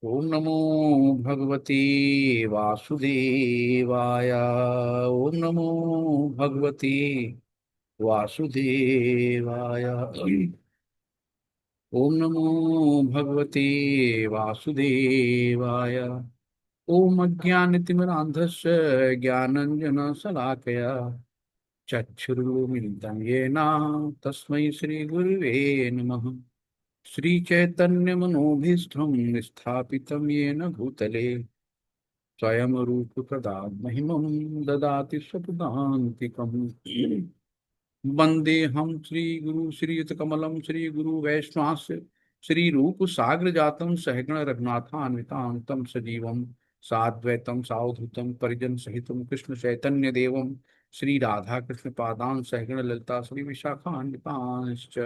ओम नमो भगवते वासुदेवाय। ओम नमो भगवते वासुदेवाय। ओम नमो भगवते वासुदेवाय। ओम अज्ञानतिमिरान्धस्य ज्ञानञ्जनशलाकया चक्षुरुन्मिलितं येन तस्मै श्रीगुरुवे नमः। श्रीचैतन्यमनोभीष्टं स्थापितं येन भूतले स्वयं रूपकदा महिमं ददाति स्वपदान्तिकम्। वन्देऽहं श्रीगुरु श्रीयुतकमलं श्रीगुरु वैष्णवांस्य श्रीरूपसाग्रजातं सहगण रघुनाथान्वितां तं सजीवं साद्वैतं सावधूतं परिजनसहितं कृष्ण चैतन्यदेवं श्रीराधाकृष्णपादान् सहगण ललिता श्रीविशाखान्वितांश्च।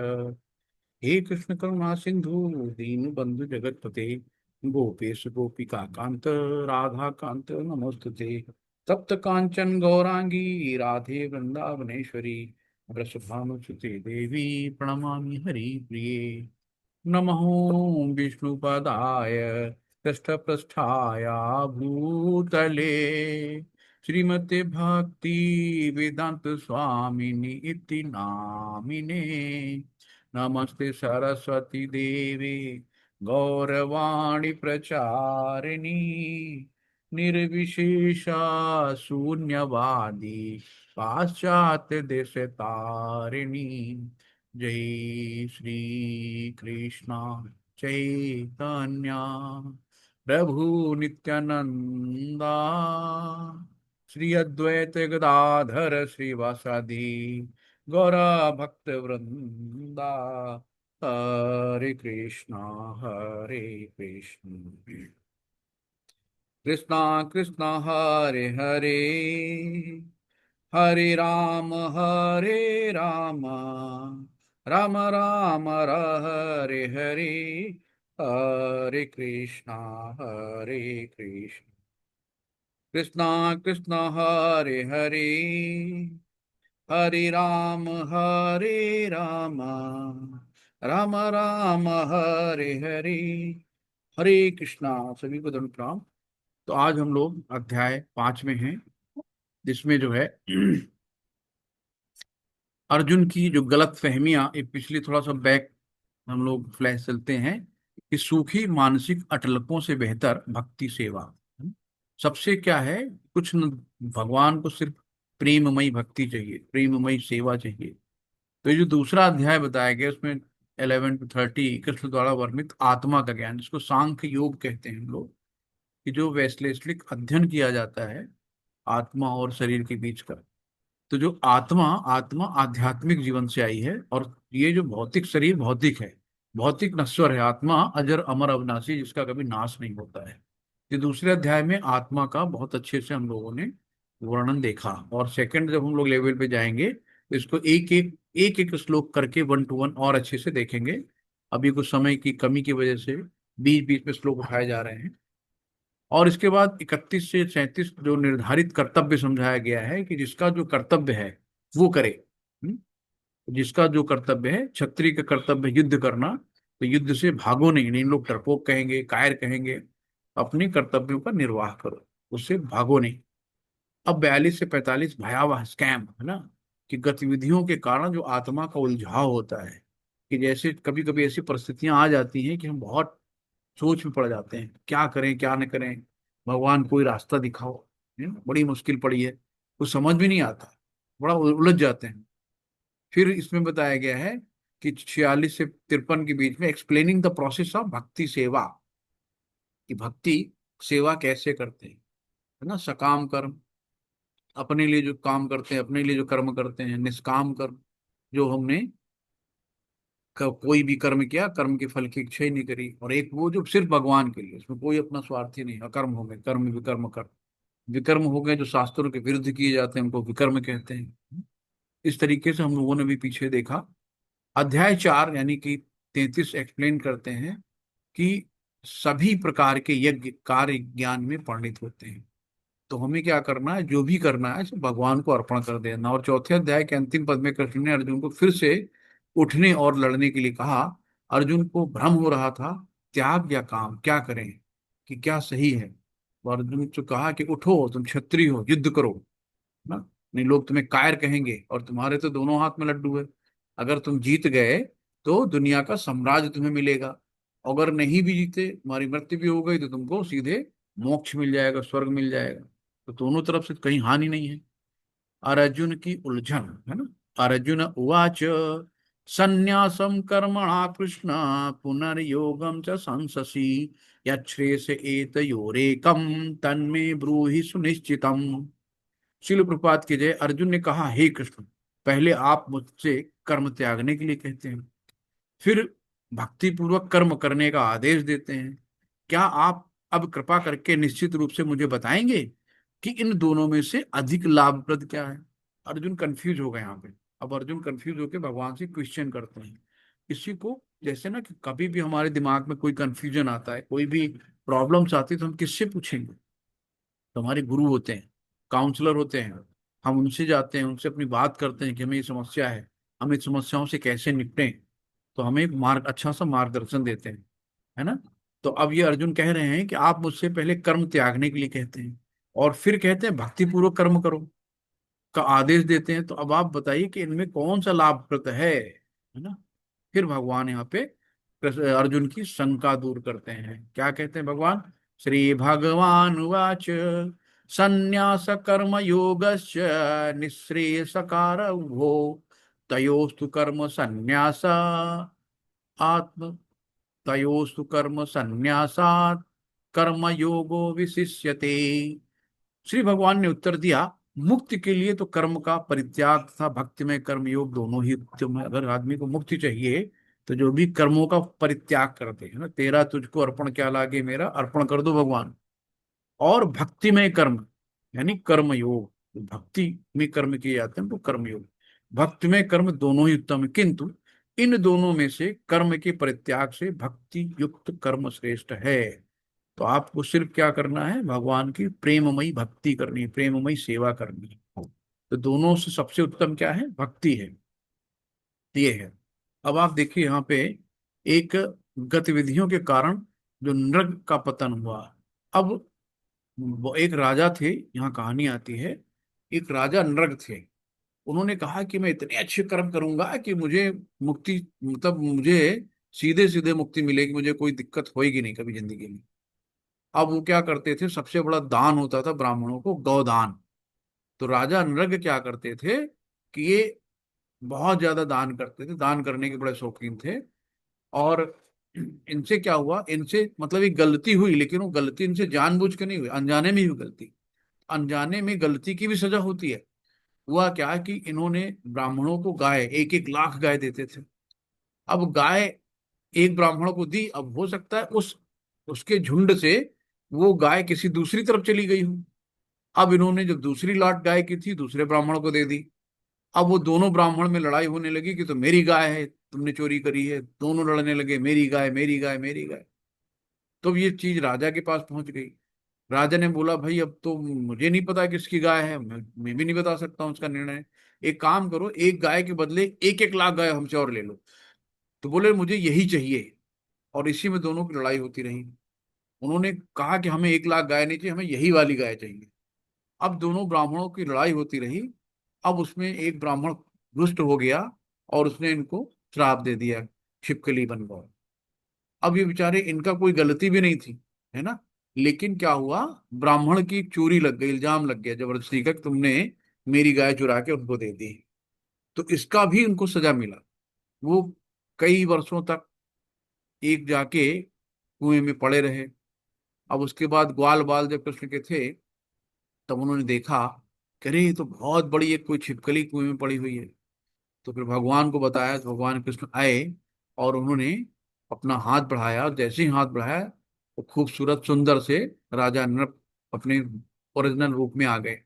हे कृष्ण करुणा सिंधु दीन बंधु जगतपते गोपेश गोपिका कांत राधा कांत नमोस्तुते। तप्त कांचन गौरांगी राधे वृंदावनेश्वरी वृषभानुसुते देवी प्रणमामि हरि प्रिये। नमः विष्णुपदाय पृष्ठपृष्ठाय भूतले श्रीमते भक्ति वेदांत स्वामिनि इति नामिने। नमस्ते सरस्वती देवी गौरवाणी प्रचारिणी निर्विशेषा शून्यवादी पाश्चात्य देश तारिणी। जय श्री कृष्ण चैतन्य प्रभु नित्यानंदा श्री अद्वैत गदाधर श्रीवासादि गौरा भक्त वृंदा। हरे कृष्णा हरे कृष्ण कृष्णा कृष्णा हरे हरे हरे हरे राम राम राम हरे हरे। हरे कृष्णा कृष्णा कृष्णा हरे हरे हरे राम राम राम हरे हरे। हरे कृष्णा। सभी को दंड प्रणाम। तो आज हम लोग अध्याय 5 में हैं, जिसमें जो है अर्जुन की जो गलत फहमियां, ये पिछली थोड़ा सा बैक हम लोग फ्लैश चलते हैं कि सूखी मानसिक अटलकों से बेहतर भक्ति सेवा। सबसे क्या है, कुछ न, भगवान को सिर्फ प्रेममयी भक्ति चाहिए, प्रेममयी सेवा चाहिए। तो ये जो दूसरा अध्याय बताया गया उसमें 11 to 30 कृष्ण द्वारा वर्णित आत्मा का ज्ञान, जिसको सांख्य योग कहते हैं हम लोग, कि जो वैश्लेषिक अध्ययन किया जाता है आत्मा और शरीर के बीच का। तो जो आत्मा आत्मा आध्यात्मिक जीवन से आई है, और ये जो भौतिक शरीर भौतिक है, भौतिक नश्वर है। आत्मा अजर अमर अविनाशी, जिसका कभी नाश नहीं होता है। ये दूसरे अध्याय में आत्मा का बहुत अच्छे से हम लोगों ने वर्णन देखा, और सेकंड जब हम लोग लेवल पे जाएंगे तो इसको एक एक श्लोक करके 1 to 1 और अच्छे से देखेंगे। अभी कुछ समय की कमी की वजह से बीच बीच में श्लोक उठाए जा रहे हैं। और इसके बाद 31 से 37 जो निर्धारित कर्तव्य समझाया गया है कि जिसका जो कर्तव्य है वो करे। हम्म? जिसका जो कर्तव्य है, क्षत्रिय का कर्तव्य युद्ध करना, तो युद्ध से भागो नहीं, नहीं लोग डरपोक कहेंगे, कायर कहेंगे। अपने कर्तव्यों का निर्वाह करो, उससे भागो नहीं। अब 42 से 45 भयावह स्कैम है ना, कि गतिविधियों के कारण जो आत्मा का उलझाव होता है, कि जैसे कभी कभी ऐसी परिस्थितियां आ जाती हैं कि हम बहुत सोच में पड़ जाते हैं, क्या करें क्या न करें, भगवान कोई रास्ता दिखाओ। है ना? बड़ी मुश्किल पड़ी है, कुछ समझ भी नहीं आता, बड़ा उलझ जाते हैं। फिर इसमें बताया गया है कि 46 से 53 के बीच में एक्सप्लेनिंग द प्रोसेस ऑफ भक्ति सेवा, कि भक्ति सेवा कैसे करते हैं। है ना, सकाम कर्म, अपने लिए जो काम करते हैं, अपने लिए जो कर्म करते हैं। निष्काम कर्म, जो हमने कोई भी कर्म किया, कर्म के फल की इच्छा ही नहीं करी। और एक वो जो सिर्फ भगवान के लिए, उसमें कोई अपना स्वार्थी नहीं। अकर्म हो गए, कर्म विकर्म कर्म। विकर्म हो गए जो शास्त्रों के विरुद्ध किए जाते हैं, उनको विकर्म कहते हैं। इस तरीके से हम लोगों ने भी पीछे देखा। अध्याय 4 यानी कि 33 एक्सप्लेन करते हैं कि सभी प्रकार के यज्ञ कार्य ज्ञान में परिणित होते हैं। तो हमें क्या करना है, जो भी करना है सब भगवान को अर्पण कर देना। और चौथे अध्याय के अंतिम पद में कृष्ण ने अर्जुन को फिर से उठने और लड़ने के लिए कहा। अर्जुन को भ्रम हो रहा था, त्याग या काम क्या करें। कि क्या सही है। तो अर्जुन को कहा कि उठो, तुम क्षत्रिय हो, युद्ध करो ना, नहीं लोग तुम्हें कायर कहेंगे, और तुम्हारे तो दोनों हाथ में लड्डू है। अगर तुम जीत गए तो दुनिया का साम्राज्य तुम्हें मिलेगा, अगर नहीं भी जीते, तुम्हारी मृत्यु भी हो गई, तो तुमको सीधे मोक्ष मिल जाएगा, स्वर्ग मिल जाएगा। तो दोनों तरफ से कहीं हानि नहीं है। अर्जुन की उलझन है ना। अर्जुन उवाच संन्यासम कर्मणा कृष्ण पुनर्योगम च संससि यच्छ्रेयस एतयोरेकम तन्मे ब्रूहि सुनिश्चितम। शिल प्रपात की जय। अर्जुन ने कहा, हे कृष्ण, पहले आप मुझसे कर्म त्यागने के लिए कहते हैं, फिर भक्ति पूर्वक कर्म करने का आदेश देते हैं। क्या आप अब कृपा करके निश्चित रूप से मुझे बताएंगे कि इन दोनों में से अधिक लाभप्रद क्या है। अर्जुन कंफ्यूज हो गए यहाँ पे। अब अर्जुन कंफ्यूज होकर भगवान से क्वेश्चन करते हैं। इसी को, जैसे ना कि कभी भी हमारे दिमाग में कोई कंफ्यूजन आता है, कोई भी प्रॉब्लम्स आती है, तो हम किससे पूछेंगे? तो हमारे गुरु होते हैं, काउंसलर होते हैं। हम उनसे जाते हैं, उनसे अपनी बात करते हैं कि हमें ये समस्या है, हम इस समस्याओं से कैसे निपटें। तो हमें एक मार्ग, अच्छा सा मार्गदर्शन देते हैं, है ना। तो अब ये अर्जुन कह रहे हैं कि आप मुझसे पहले कर्म त्यागने के लिए कहते हैं, और फिर कहते हैं भक्ति पूर्वक कर्म करो का आदेश देते हैं। तो अब आप बताइए कि इनमें कौन सा लाभप्रद है ना। फिर भगवान यहाँ पे अर्जुन की शंका दूर करते हैं। क्या कहते हैं भगवान? श्री भगवान वाच संन्यास कर्म योगस्य निःश्रेयसकार उभो तयोस्तु कर्म संन्यास आत्म तयोस्तु कर्म संन्यासात् कर्म योगो विशिष्यते। श्री भगवान ने उत्तर दिया, मुक्ति के लिए तो कर्म का परित्याग तथा भक्ति में कर्म योग दोनों ही उत्तम है। अगर आदमी को मुक्ति चाहिए तो जो भी कर्मों का परित्याग करते हैं ना, तेरा तुझको अर्पण क्या लागे मेरा, अर्पण कर दो भगवान। और भक्ति में कर्म, यानी कर्म योग, भक्ति में कर्म किए जाते हैं तो कर्म योग, भक्ति में कर्म दोनों ही उत्तम है, किंतु इन दोनों में से कर्म के परित्याग से भक्ति युक्त कर्म श्रेष्ठ है। तो आपको सिर्फ क्या करना है? भगवान की प्रेममयी भक्ति करनी है, प्रेममयी सेवा करनी है। तो दोनों से सबसे उत्तम क्या है? भक्ति है। ये है। अब आप देखिए यहाँ पे एक गतिविधियों के कारण जो नृग का पतन हुआ। अब वो एक राजा थे, यहाँ कहानी आती है, एक राजा नृग थे। उन्होंने कहा कि मैं इतने अच्छे कर्म करूंगा कि मुझे मुक्ति, मतलब मुझे सीधे सीधे मुक्ति मिलेगी, मुझे कोई दिक्कत होएगी नहीं कभी जिंदगी में। अब वो क्या करते थे? सबसे बड़ा दान होता था ब्राह्मणों को, गौदान। तो राजा नृग क्या करते थे कि ये बहुत ज्यादा दान करते थे, दान करने के बड़े शौकीन थे। और इनसे क्या हुआ, इनसे मतलब एक गलती हुई, लेकिन वो गलती इनसे जानबूझ के नहीं हुई, अनजाने में ही हुई गलती। अनजाने में गलती की भी सजा होती है। हुआ क्या कि इन्होंने ब्राह्मणों को गाय, एक एक लाख गाय देते थे। अब गाय एक ब्राह्मण को दी, अब हो सकता है उस उसके झुंड से वो गाय किसी दूसरी तरफ चली गई हो। अब इन्होंने जो दूसरी लाट गाय की थी दूसरे ब्राह्मण को दे दी। अब वो दोनों ब्राह्मण में लड़ाई होने लगी कि तो मेरी गाय है, तुमने चोरी करी है। दोनों लड़ने लगे, मेरी गाय मेरी गाय मेरी गाय। तो ये चीज राजा के पास पहुंच गई। राजा ने बोला, भाई अब तो मुझे नहीं पता किसकी गाय है, मैं भी नहीं बता सकता हूं उसका निर्णय। एक काम करो, एक गाय के बदले एक एक लाख गाय हमसे और ले लो। तो बोले मुझे यही चाहिए। और इसी में दोनों की लड़ाई होती रही। उन्होंने कहा कि हमें एक लाख गाय नहीं चाहिए, हमें यही वाली गाय चाहिए। अब दोनों ब्राह्मणों की लड़ाई होती रही। अब उसमें एक ब्राह्मण रुष्ट हो गया और उसने इनको श्राप दे दिया, छिपकली बन गए। अब ये बेचारे, इनका कोई गलती भी नहीं थी, है ना। लेकिन क्या हुआ, ब्राह्मण की चोरी लग गई, इल्जाम लग गया जबरदस्ती का कि तुमने मेरी गाय चुरा के उनको दे दी। तो इसका भी उनको सजा मिला। वो कई वर्षों तक एक जाके कुएं में पड़े रहे। अब उसके बाद ग्वाल बाल जब कृष्ण के थे, तब उन्होंने देखा कि अरे ये तो बहुत बड़ी एक कोई छिपकली कुएं में पड़ी हुई है। तो फिर भगवान को बताया, तो भगवान कृष्ण आए और उन्होंने अपना हाथ बढ़ाया, और जैसे ही हाथ बढ़ाया वो खूबसूरत सुंदर से राजा नृप अपने ओरिजिनल रूप में आ गए।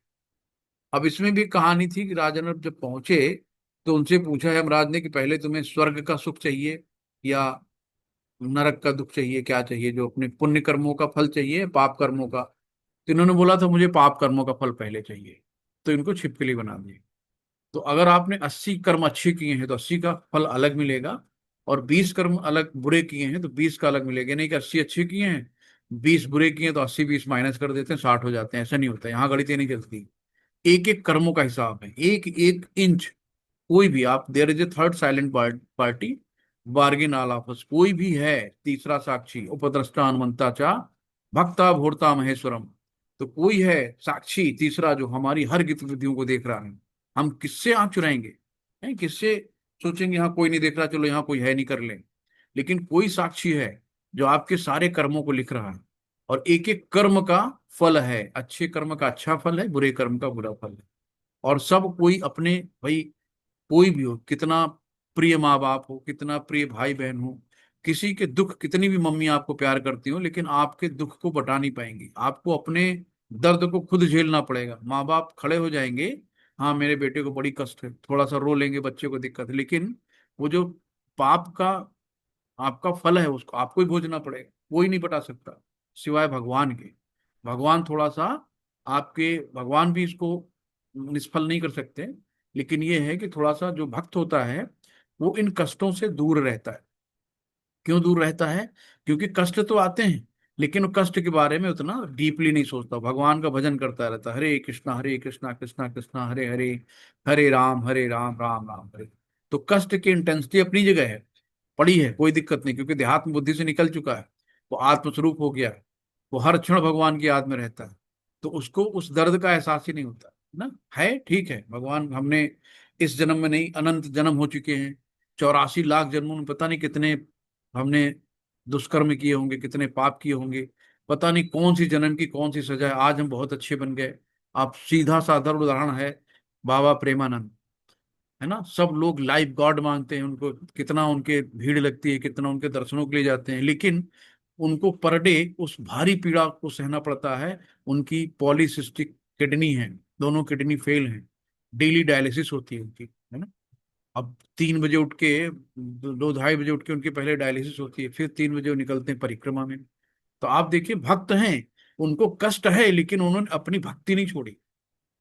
अब इसमें भी कहानी थी कि राजा नृप जब पहुंचे तो उनसे पूछा यमराज ने कि पहले तुम्हें स्वर्ग का सुख चाहिए या नरक का दुख चाहिए, क्या चाहिए, जो अपने पुण्य कर्मों का फल चाहिए, पाप कर्मों का? तो इन्होंने बोला था मुझे पाप कर्मों का फल पहले चाहिए। तो इनको छिपकली बना दिए। तो अगर आपने 80 कर्म अच्छे किए हैं तो 80 का फल अलग मिलेगा, और 20 कर्म अलग बुरे किए हैं तो 20 का अलग मिलेगा। नहीं कि 80 अच्छे किए हैं 20 बुरे किए तो 80 20 माइनस कर देते हैं, 60 हो जाते हैं। ऐसा नहीं होता, यहाँ गणित नहीं चलती। एक एक कर्मों का हिसाब है, एक एक इंच। कोई भी आप, there is a third silent party, bargain आल आपस, कोई भी है तीसरा साक्षी, उपद्रष्टा अनुमंता चा भक्ता भोरता महेश्वरम। तो कोई है साक्षी तीसरा जो हमारी हर गतिविधियों को देख रहा है। हम किससे आंख चुराएंगे? हैं, किससे सोचेंगे यहाँ कोई नहीं देख रहा, चलो यहाँ कोई है नहीं कर ले। लेकिन कोई साक्षी है जो आपके सारे कर्मों को लिख रहा है, और एक एक कर्म का फल है, अच्छे कर्म का अच्छा फल है, बुरे कर्म का बुरा फल है। और सब कोई अपने, भाई कोई भी हो, कितना प्रिय माँ बाप हो, कितना प्रिय भाई बहन हो, किसी के दुख, कितनी भी मम्मी आपको प्यार करती हो, लेकिन आपके दुख को बता नहीं पाएंगी। आपको अपने दर्द को खुद झेलना पड़ेगा। माँ बाप खड़े हो जाएंगे, हाँ मेरे बेटे को बड़ी कष्ट है, थोड़ा सा रो लेंगे, बच्चे को दिक्कत है, लेकिन वो जो पाप का आपका फल है उसको आपको ही भोगना पड़ेगा। कोई नहीं बता सकता सिवाय भगवान के। भगवान थोड़ा सा आपके, भगवान भी इसको निष्फल नहीं कर सकते। लेकिन ये है कि थोड़ा सा जो भक्त होता है वो इन कष्टों से दूर रहता है। क्यों दूर रहता है? क्योंकि कष्ट तो आते हैं, लेकिन वो कष्ट के बारे में उतना डीपली नहीं सोचता, भगवान का भजन करता रहता है, हरे कृष्णा कृष्णा कृष्णा हरे हरे, हरे राम राम राम हरे। तो कष्ट की इंटेंसिटी अपनी जगह है, पड़ी है, कोई दिक्कत नहीं, क्योंकि देहात्म बुद्धि से निकल चुका है, वो आत्मस्वरूप हो गया है, वो हर क्षण भगवान की याद में रहता है। तो उसको उस दर्द का एहसास ही नहीं होता ना। है ठीक है, भगवान हमने इस जन्म में नहीं, अनंत जन्म हो चुके हैं, 84 लाख जन्मों में पता नहीं कितने हमने दुष्कर्म किए होंगे, कितने पाप किए होंगे, पता नहीं कौन सी जन्म की कौन सी सजा है, आज हम बहुत अच्छे बन गए। आप सीधा साधारण उदाहरण है बाबा प्रेमानंद, है ना, सब लोग लाइफ गॉड मानते हैं उनको, कितना उनके भीड़ लगती है, कितना उनके दर्शनों के लिए जाते हैं, लेकिन उनको पर डे उस भारी पीड़ा को सहना पड़ता है। उनकी पॉलीसिस्टिक किडनी है, दोनों किडनी फेल हैं, डेली डायलिसिस होती है उनकी, है ना। अब 3 बजे उठ के, 2 2 ढाई बजे उठ के उनकी पहले डायलिसिस होती है, फिर 3 बजे वो निकलते हैं परिक्रमा में। तो आप देखिए, भक्त हैं, उनको कष्ट है, लेकिन उन्होंने अपनी भक्ति नहीं छोड़ी।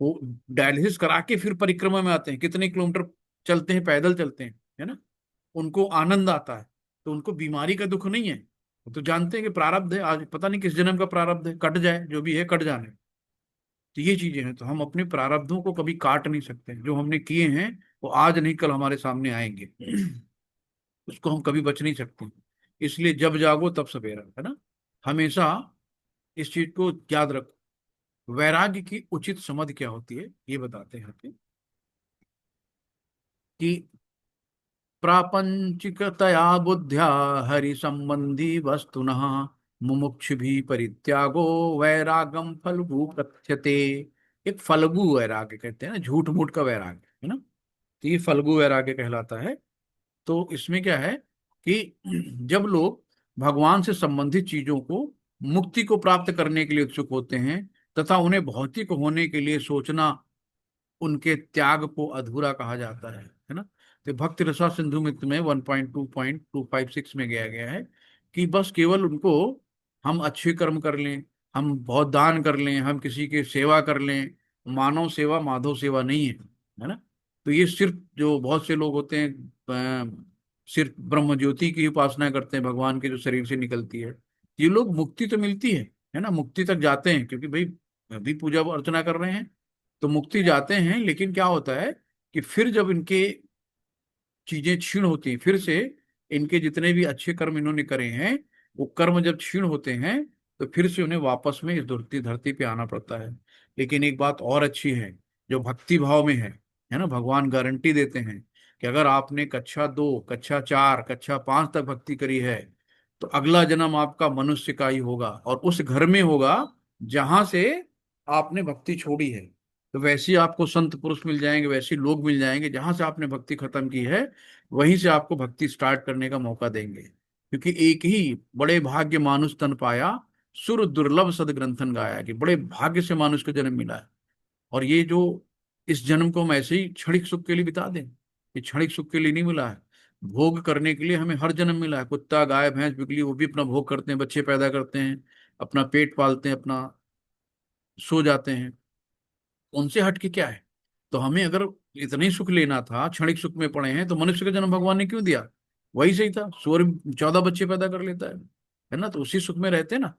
वो डायलिसिस करा के फिर परिक्रमा में आते हैं, कितने किलोमीटर चलते हैं, पैदल चलते हैं, है ना। उनको आनंद आता है, तो उनको बीमारी का दुख नहीं है। वो तो जानते हैं कि प्रारब्ध है, आज पता नहीं किस जन्म का प्रारब्ध है, कट जाए, जो भी है कट जाने। तो ये चीजें हैं, तो हम अपने प्रारब्धों को कभी काट नहीं सकते, जो हमने किए हैं वो आज नहीं कल हमारे सामने आएंगे। उसको हम कभी बच नहीं सकते। इसलिए जब जागो तब सवेरा, है ना। हमेशा इस चीज को याद रखो। वैराग्य की उचित समझ क्या होती है ये बताते हैं कि प्रापंचिकतया बुद्ध्या हरि संबंधी वस्तुनः मुमुक्षु भी परित्यागो वैरागम फल्गु कथ्यते। एक फल्गु वैराग्य कहते हैं ना, झूठ मूठ का वैराग्य, है ना। तो ये फल्गु वैराग्य कहलाता है। तो इसमें क्या है कि जब लोग भगवान से संबंधित चीजों को, मुक्ति को प्राप्त करने के लिए उत्सुक होते हैं, तथा उन्हें भौतिक होने के लिए सोचना उनके त्याग को अधूरा कहा जाता है ना। तो भक्ति रसा सिंधु मित्र में 1.2.256 में गया गया है कि बस केवल उनको, हम अच्छे कर्म कर लें, हम बहुत दान कर लें, हम किसी की सेवा कर लें, मानव सेवा माधव सेवा नहीं है ना। तो ये सिर्फ जो बहुत से लोग होते हैं, सिर्फ ब्रह्म ज्योति की उपासना करते हैं, भगवान के जो शरीर से निकलती है, ये लोग मुक्ति तो मिलती है ना, मुक्ति तक जाते हैं, क्योंकि भाई अभी पूजा अर्चना कर रहे हैं तो मुक्ति जाते हैं। लेकिन क्या होता है कि फिर जब इनके चीजें क्षीण होती हैं, फिर से इनके जितने भी अच्छे कर्म इन्होंने करे हैं, वो कर्म जब क्षीण होते हैं, तो फिर से उन्हें वापस में इस धरती धरती पे आना पड़ता है। लेकिन एक बात और अच्छी है, जो भक्ति भाव में है ना, भगवान गारंटी देते हैं कि अगर आपने कक्षा 2 कक्षा 4 कक्षा 5 तक भक्ति करी है, तो अगला जन्म आपका मनुष्य का ही होगा, और उस घर में होगा जहां से आपने भक्ति छोड़ी है। तो वैसे ही आपको संत पुरुष मिल जाएंगे, वैसे ही लोग मिल जाएंगे, जहां से आपने भक्ति खत्म की है वहीं से आपको भक्ति स्टार्ट करने का मौका देंगे। क्योंकि एक ही बड़े भाग्य मानुष तन पाया, सुर दुर्लभ सद ग्रंथन गाया, कि बड़े भाग्य से मानुष को जन्म मिला है। और ये जो इस जन्म को हम ऐसे ही क्षणिक सुख के लिए बिता दें, ये क्षणिक सुख के लिए नहीं मिला है, भोग करने के लिए हमें हर जन्म मिला है। कुत्ता गाय भैंस बिगली वो भी अपना भोग करते हैं, बच्चे पैदा करते हैं, अपना पेट पालते हैं, अपना सो जाते हैं, उनसे हट के क्या है। तो हमें अगर इतना ही सुख लेना था, क्षणिक सुख में पड़े हैं, तो मनुष्य का जन्म भगवान ने क्यों दिया? वही सही था, सूर्य 14 बच्चे पैदा कर लेता है ना, तो उसी सुख में रहते ना।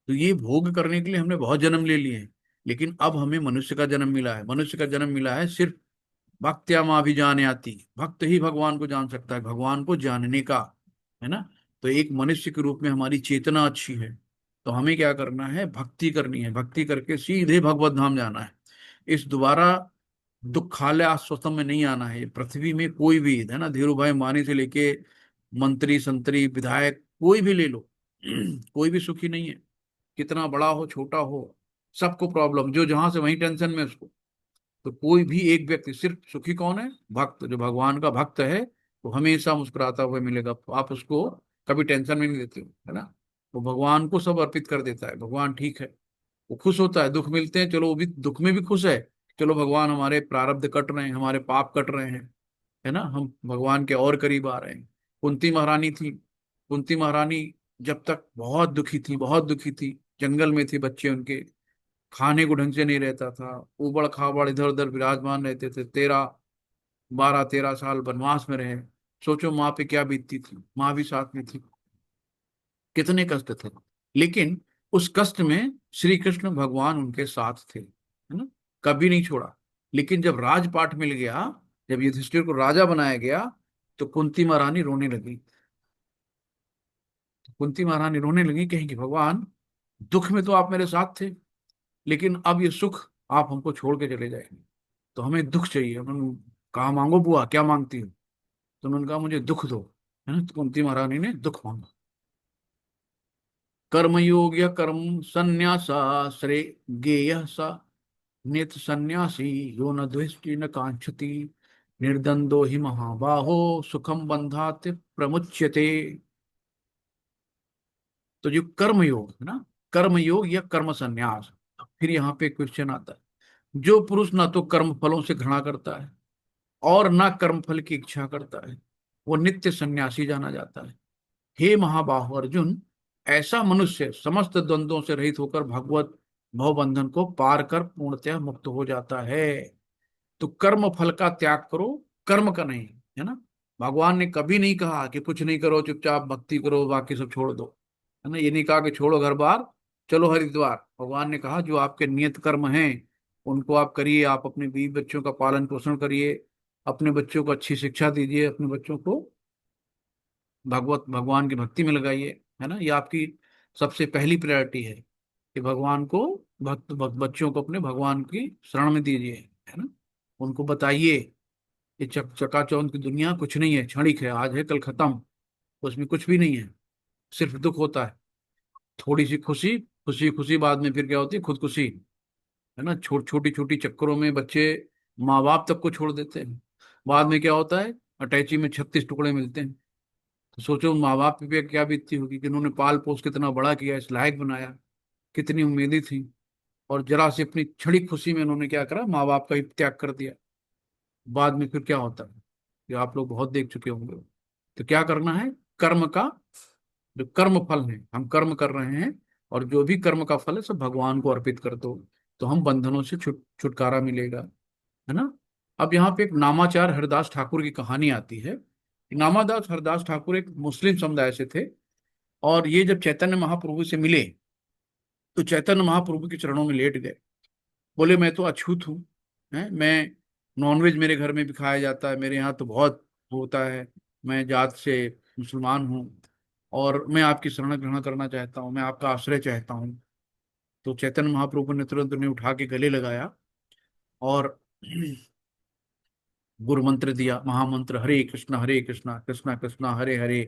तो ये भोग करने के लिए हमने बहुत जन्म ले लिए हैं, लेकिन अब हमें मनुष्य का जन्म मिला है। मनुष्य का जन्म मिला है सिर्फ भक्त्या माँ भी जाने आती, भक्त ही भगवान को जान सकता है, भगवान को जानने का, है ना। तो एक मनुष्य के रूप में हमारी चेतना अच्छी है, तो हमें क्या करना है, भक्ति करनी है, भक्ति करके सीधे भगवत धाम जाना है। इस दोबारा दुखालय आश्वतम में नहीं आना है। पृथ्वी में कोई भी, है ना, धीरू भाई मानी से लेके मंत्री संतरी विधायक कोई भी ले लो, कोई भी सुखी नहीं है। कितना बड़ा हो छोटा हो, सबको प्रॉब्लम, जो जहां से वहीं टेंशन में उसको। तो कोई भी एक व्यक्ति, सिर्फ सुखी कौन है, भक्त, जो भगवान का भक्त है, वो हमेशा मुस्कुराता हुआ मिलेगा। आप उसको कभी टेंशन में नहीं देते हो, है ना। वो भगवान को सब अर्पित कर देता है, भगवान ठीक है। वो खुश होता है, दुख मिलते हैं, चलो वो भी दुख में भी खुश है। चलो भगवान, हमारे प्रारब्ध कट रहे हैं, हमारे पाप कट रहे हैं, है ना, हम भगवान के और करीब आ रहे हैं। कुंती महारानी थी, कुंती महारानी जब तक बहुत दुखी थी, बहुत दुखी थी। जंगल में थे बच्चे उनके, खाने को ढंग से नहीं रहता था, उबड़ खाबड़ इधर उधर विराजमान रहते थे। 12 13 साल वनवास में रहे। सोचो माँ पे क्या बीतती थी, माँ भी साथ में थी, कितने कष्ट थे। लेकिन उस कष्ट में श्री कृष्ण भगवान उनके साथ थे, है ना, कभी नहीं छोड़ा। लेकिन जब राजपाट मिल गया, जब युधिष्ठिर को राजा बनाया गया, तो कुंती महारानी रोने लगी। कुंती महारानी रोने लगी, कहेंगी भगवान, दुख में तो आप मेरे साथ थे, लेकिन अब ये सुख आप हमको छोड़ के चले जाएंगे, तो हमें दुख चाहिए। उन्होंने कहा मांगो बुआ, क्या मांगती हो। तो उन्होंने कहा मुझे दुख दो, है ना। तो कुंती महारानी ने दुख मांगा। कर्मयोग या कर्म संन्यासा श्रेय गेय सा नित सन्यासी यो न द्वेष्टि न कांक्षति निर्द्वंदो ही महाबाहो सुखम बंधात प्रमुच्यते। तो जो कर्म योग है ना, कर्म योग या कर्म संन्यास। फिर यहाँ पे क्वेश्चन आता है, जो पुरुष ना तो कर्म फलों से घृणा करता है और ना कर्म फल की इच्छा करता है, वो नित्य सन्यासी जाना जाता है। हे महाबाहु अर्जुन, ऐसा मनुष्य समस्त द्वंद्वों से रहित होकर भगवत भवबंधन को पार कर पूर्णतः मुक्त हो जाता है। तो कर्म फल का त्याग करो, कर्म का नहीं, है ना। भगवान ने कभी नहीं कहा कि कुछ नहीं करो, चुपचाप भक्ति करो, बाकी सब छोड़ दो, है ना। ये नहीं कहा कि छोड़ो घर बार, चलो हरिद्वार। भगवान ने कहा जो आपके नियत कर्म हैं उनको आप करिए, आप अपने बीवी बच्चों का पालन पोषण करिए, अपने बच्चों को अच्छी शिक्षा दीजिए, अपने बच्चों को भगवत भगवान की भक्ति में लगाइए, है ना। ये आपकी सबसे पहली प्रायोरिटी है कि भगवान को, बच्चों को अपने भगवान की शरण में दीजिए, है ना। उनको बताइए ये चकाचौंध की दुनिया कुछ नहीं है, क्षणिक है, आज है कल खत्म, उसमें कुछ भी नहीं है, सिर्फ दुख होता है। थोड़ी सी खुशी, खुशी खुशी, बाद में फिर क्या होती है, खुदकुशी, है ना। छोटी छोटी चक्करों में बच्चे माँ बाप तक को छोड़ देते हैं। बाद में क्या होता है, अटैची में 36 टुकड़े मिलते हैं। तो सोचो माँ बाप पे क्या बीतती होगी कि उन्होंने पाल पोस के इतना बड़ा किया, इस लायक बनाया, कितनी उम्मीदें थी, और जरा सी अपनी क्षणिक खुशी में उन्होंने क्या करा, माँ बाप का ही त्याग कर दिया। बाद में फिर क्या होता है, ये आप लोग बहुत देख चुके होंगे। तो क्या करना है, कर्म का, जो कर्म फल है, हम कर्म कर रहे हैं, और जो भी कर्म का फल है सब भगवान को अर्पित कर दो, तो हम बंधनों से छुटकारा मिलेगा, है ना। अब यहाँ पे एक नामाचार हरदास ठाकुर की कहानी आती है। नामादास हरदास ठाकुर एक मुस्लिम समुदाय से थे, और ये जब चैतन्य महाप्रभु से मिले, तो चैतन्य महाप्रभु के चरणों में लेट गए। बोले मैं तो अछूत हूँ, है, मैं, नॉनवेज मेरे घर में भी खाया जाता है, मेरे यहाँ तो बहुत होता है, मैं जात से मुसलमान हूँ, और मैं आपकी शरण ग्रहण करना चाहता हूँ, मैं आपका आश्रय चाहता हूँ। तो चैतन्य महाप्रभु ने तुरंत उन्हें उठा के गले लगाया, और गुरु मंत्र दिया, महामंत्र, हरे कृष्णा कृष्णा कृष्णा हरे हरे,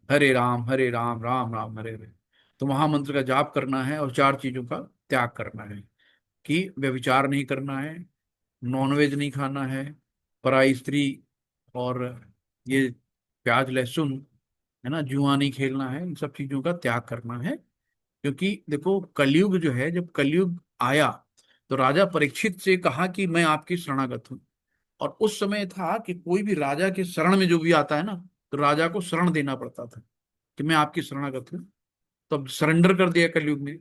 हरे राम राम राम हरे हरे। तो महामंत्र का जाप करना है, और 4 चीजों का त्याग करना है, कि व्यभिचार नहीं करना है, नॉनवेज नहीं खाना है, पराई स्त्री, और ये प्याज लहसुन, है ना, जुआ नहीं खेलना है, इन सब चीजों का त्याग करना है। क्योंकि देखो कलयुग जो है, जब कलयुग आया, तो राजा परीक्षित से कहा कि मैं आपकी शरणागत हूँ। और उस समय था कि कोई भी राजा के शरण में जो भी आता है ना, तो राजा को शरण देना पड़ता था कि मैं आपकी शरणागत हूँ। तो अब सरेंडर कर दिया कलयुग ने।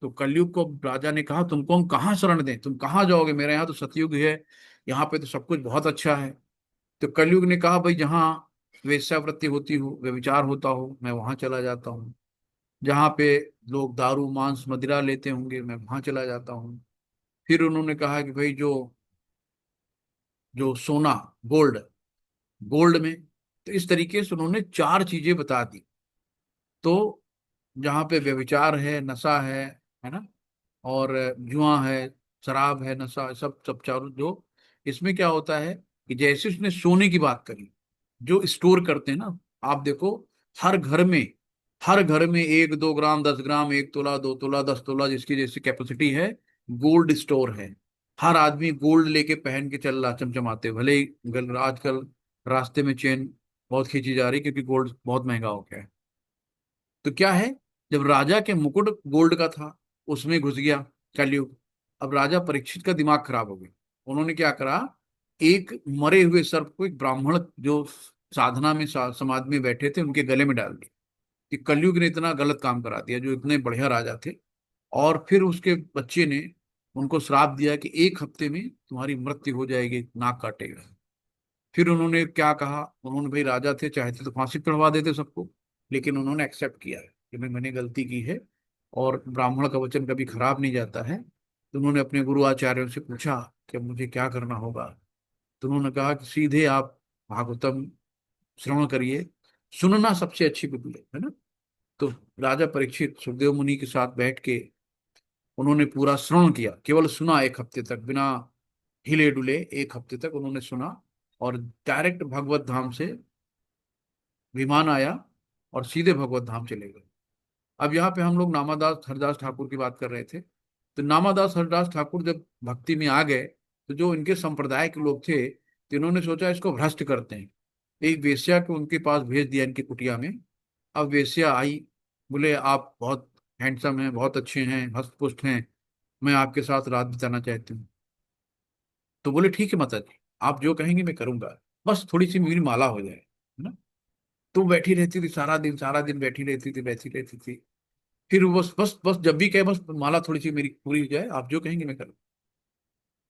तो कलयुग को राजा ने कहा तुमको हम कहाँ शरण दें, तुम कहाँ जाओगे, मेरे यहाँ तो सतयुग है, यहाँ पे तो सब कुछ बहुत अच्छा है। तो कलयुग ने कहा भाई जहाँ वेश्यावृत्ति होती हो, व्यभिचार होता हो, मैं वहां चला जाता हूँ। जहाँ पे लोग दारू मांस मदिरा लेते होंगे, मैं वहां चला जाता हूँ। फिर उन्होंने कहा कि भाई जो जो सोना, गोल्ड, गोल्ड में, तो इस तरीके से उन्होंने चार चीजें बता दी। तो जहाँ पे व्यभिचार है, नशा है ना, और जुआ है, शराब है, नशा, सब सब चारों जो, इसमें क्या होता है कि जैसे उसने सोने की बात करी, जो स्टोर करते हैं ना, आप देखो, हर घर में, हर घर में 1 2 ग्राम, 10 ग्राम, 1 तोला, 2 तोला, 10 तोला, जिसकी जैसी कैपेसिटी है, गोल्ड स्टोर है। हर आदमी गोल्ड लेके पहन के चल रहा, चमचमाते, भले ही आजकल रास्ते में चेन बहुत खींची जा रही, क्योंकि गोल्ड बहुत महंगा हो गया है। तो क्या है, जब राजा के मुकुट गोल्ड का था, उसमें घुस गया कलयुग। अब राजा परीक्षित का दिमाग खराब हो गया। उन्होंने क्या करा, एक मरे हुए सर्प को एक ब्राह्मण जो साधना में समाज में बैठे थे उनके गले में डाल दिया। कि कलयुग ने इतना गलत काम करा दिया, जो इतने बढ़िया राजा थे। और फिर उसके बच्चे ने उनको श्राप दिया कि 1 हफ्ते में तुम्हारी मृत्यु हो जाएगी, नाक काटेगा। फिर उन्होंने क्या कहा, उन्होंने, भाई राजा थे, चाहते तो फांसी चढ़वा देते सबको, लेकिन उन्होंने एक्सेप्ट किया है कि मैंने गलती की है, और ब्राह्मण का वचन कभी खराब नहीं जाता है। तो उन्होंने अपने गुरु आचार्यों से पूछा कि अब मुझे क्या करना होगा। तो उन्होंने कहा कि सीधे आप भागवतम श्रवण करिए, सुनना सबसे अच्छी बुद्धि है ना। तो राजा परीक्षित सुखदेव मुनि के साथ बैठ के उन्होंने पूरा श्रवण किया, केवल सुना 1 हफ्ते तक, बिना हिले डुले 1 हफ्ते तक उन्होंने सुना। और डायरेक्ट भगवत धाम से विमान आया, और सीधे भगवत धाम चले गए। अब यहाँ पे हम लोग नामादास हरदास ठाकुर की बात कर रहे थे। तो नामादास हरदास ठाकुर जब भक्ति में आ गए, तो जो इनके संप्रदाय के लोग थे, तो इन्होंने सोचा इसको भ्रष्ट करते हैं। एक वेश्या को उनके पास भेज दिया, इनकी कुटिया में। अब वेश्या आई, बोले आप बहुत हैंडसम हैं, बहुत अच्छे हैं, हष्टपुष्ट हैं, मैं आपके साथ रात बिताना चाहती हूँ। तो बोले ठीक है माता जी, आप जो कहेंगे मैं करूंगा, बस थोड़ी सी मेरी माला हो जाए, है ना। तो बैठी रहती थी, सारा दिन बैठी रहती थी। फिर वो बस बस बस जब भी कहे, बस माला थोड़ी सी मेरी पूरी हो जाए, आप जो कहेंगे मैं करूँ।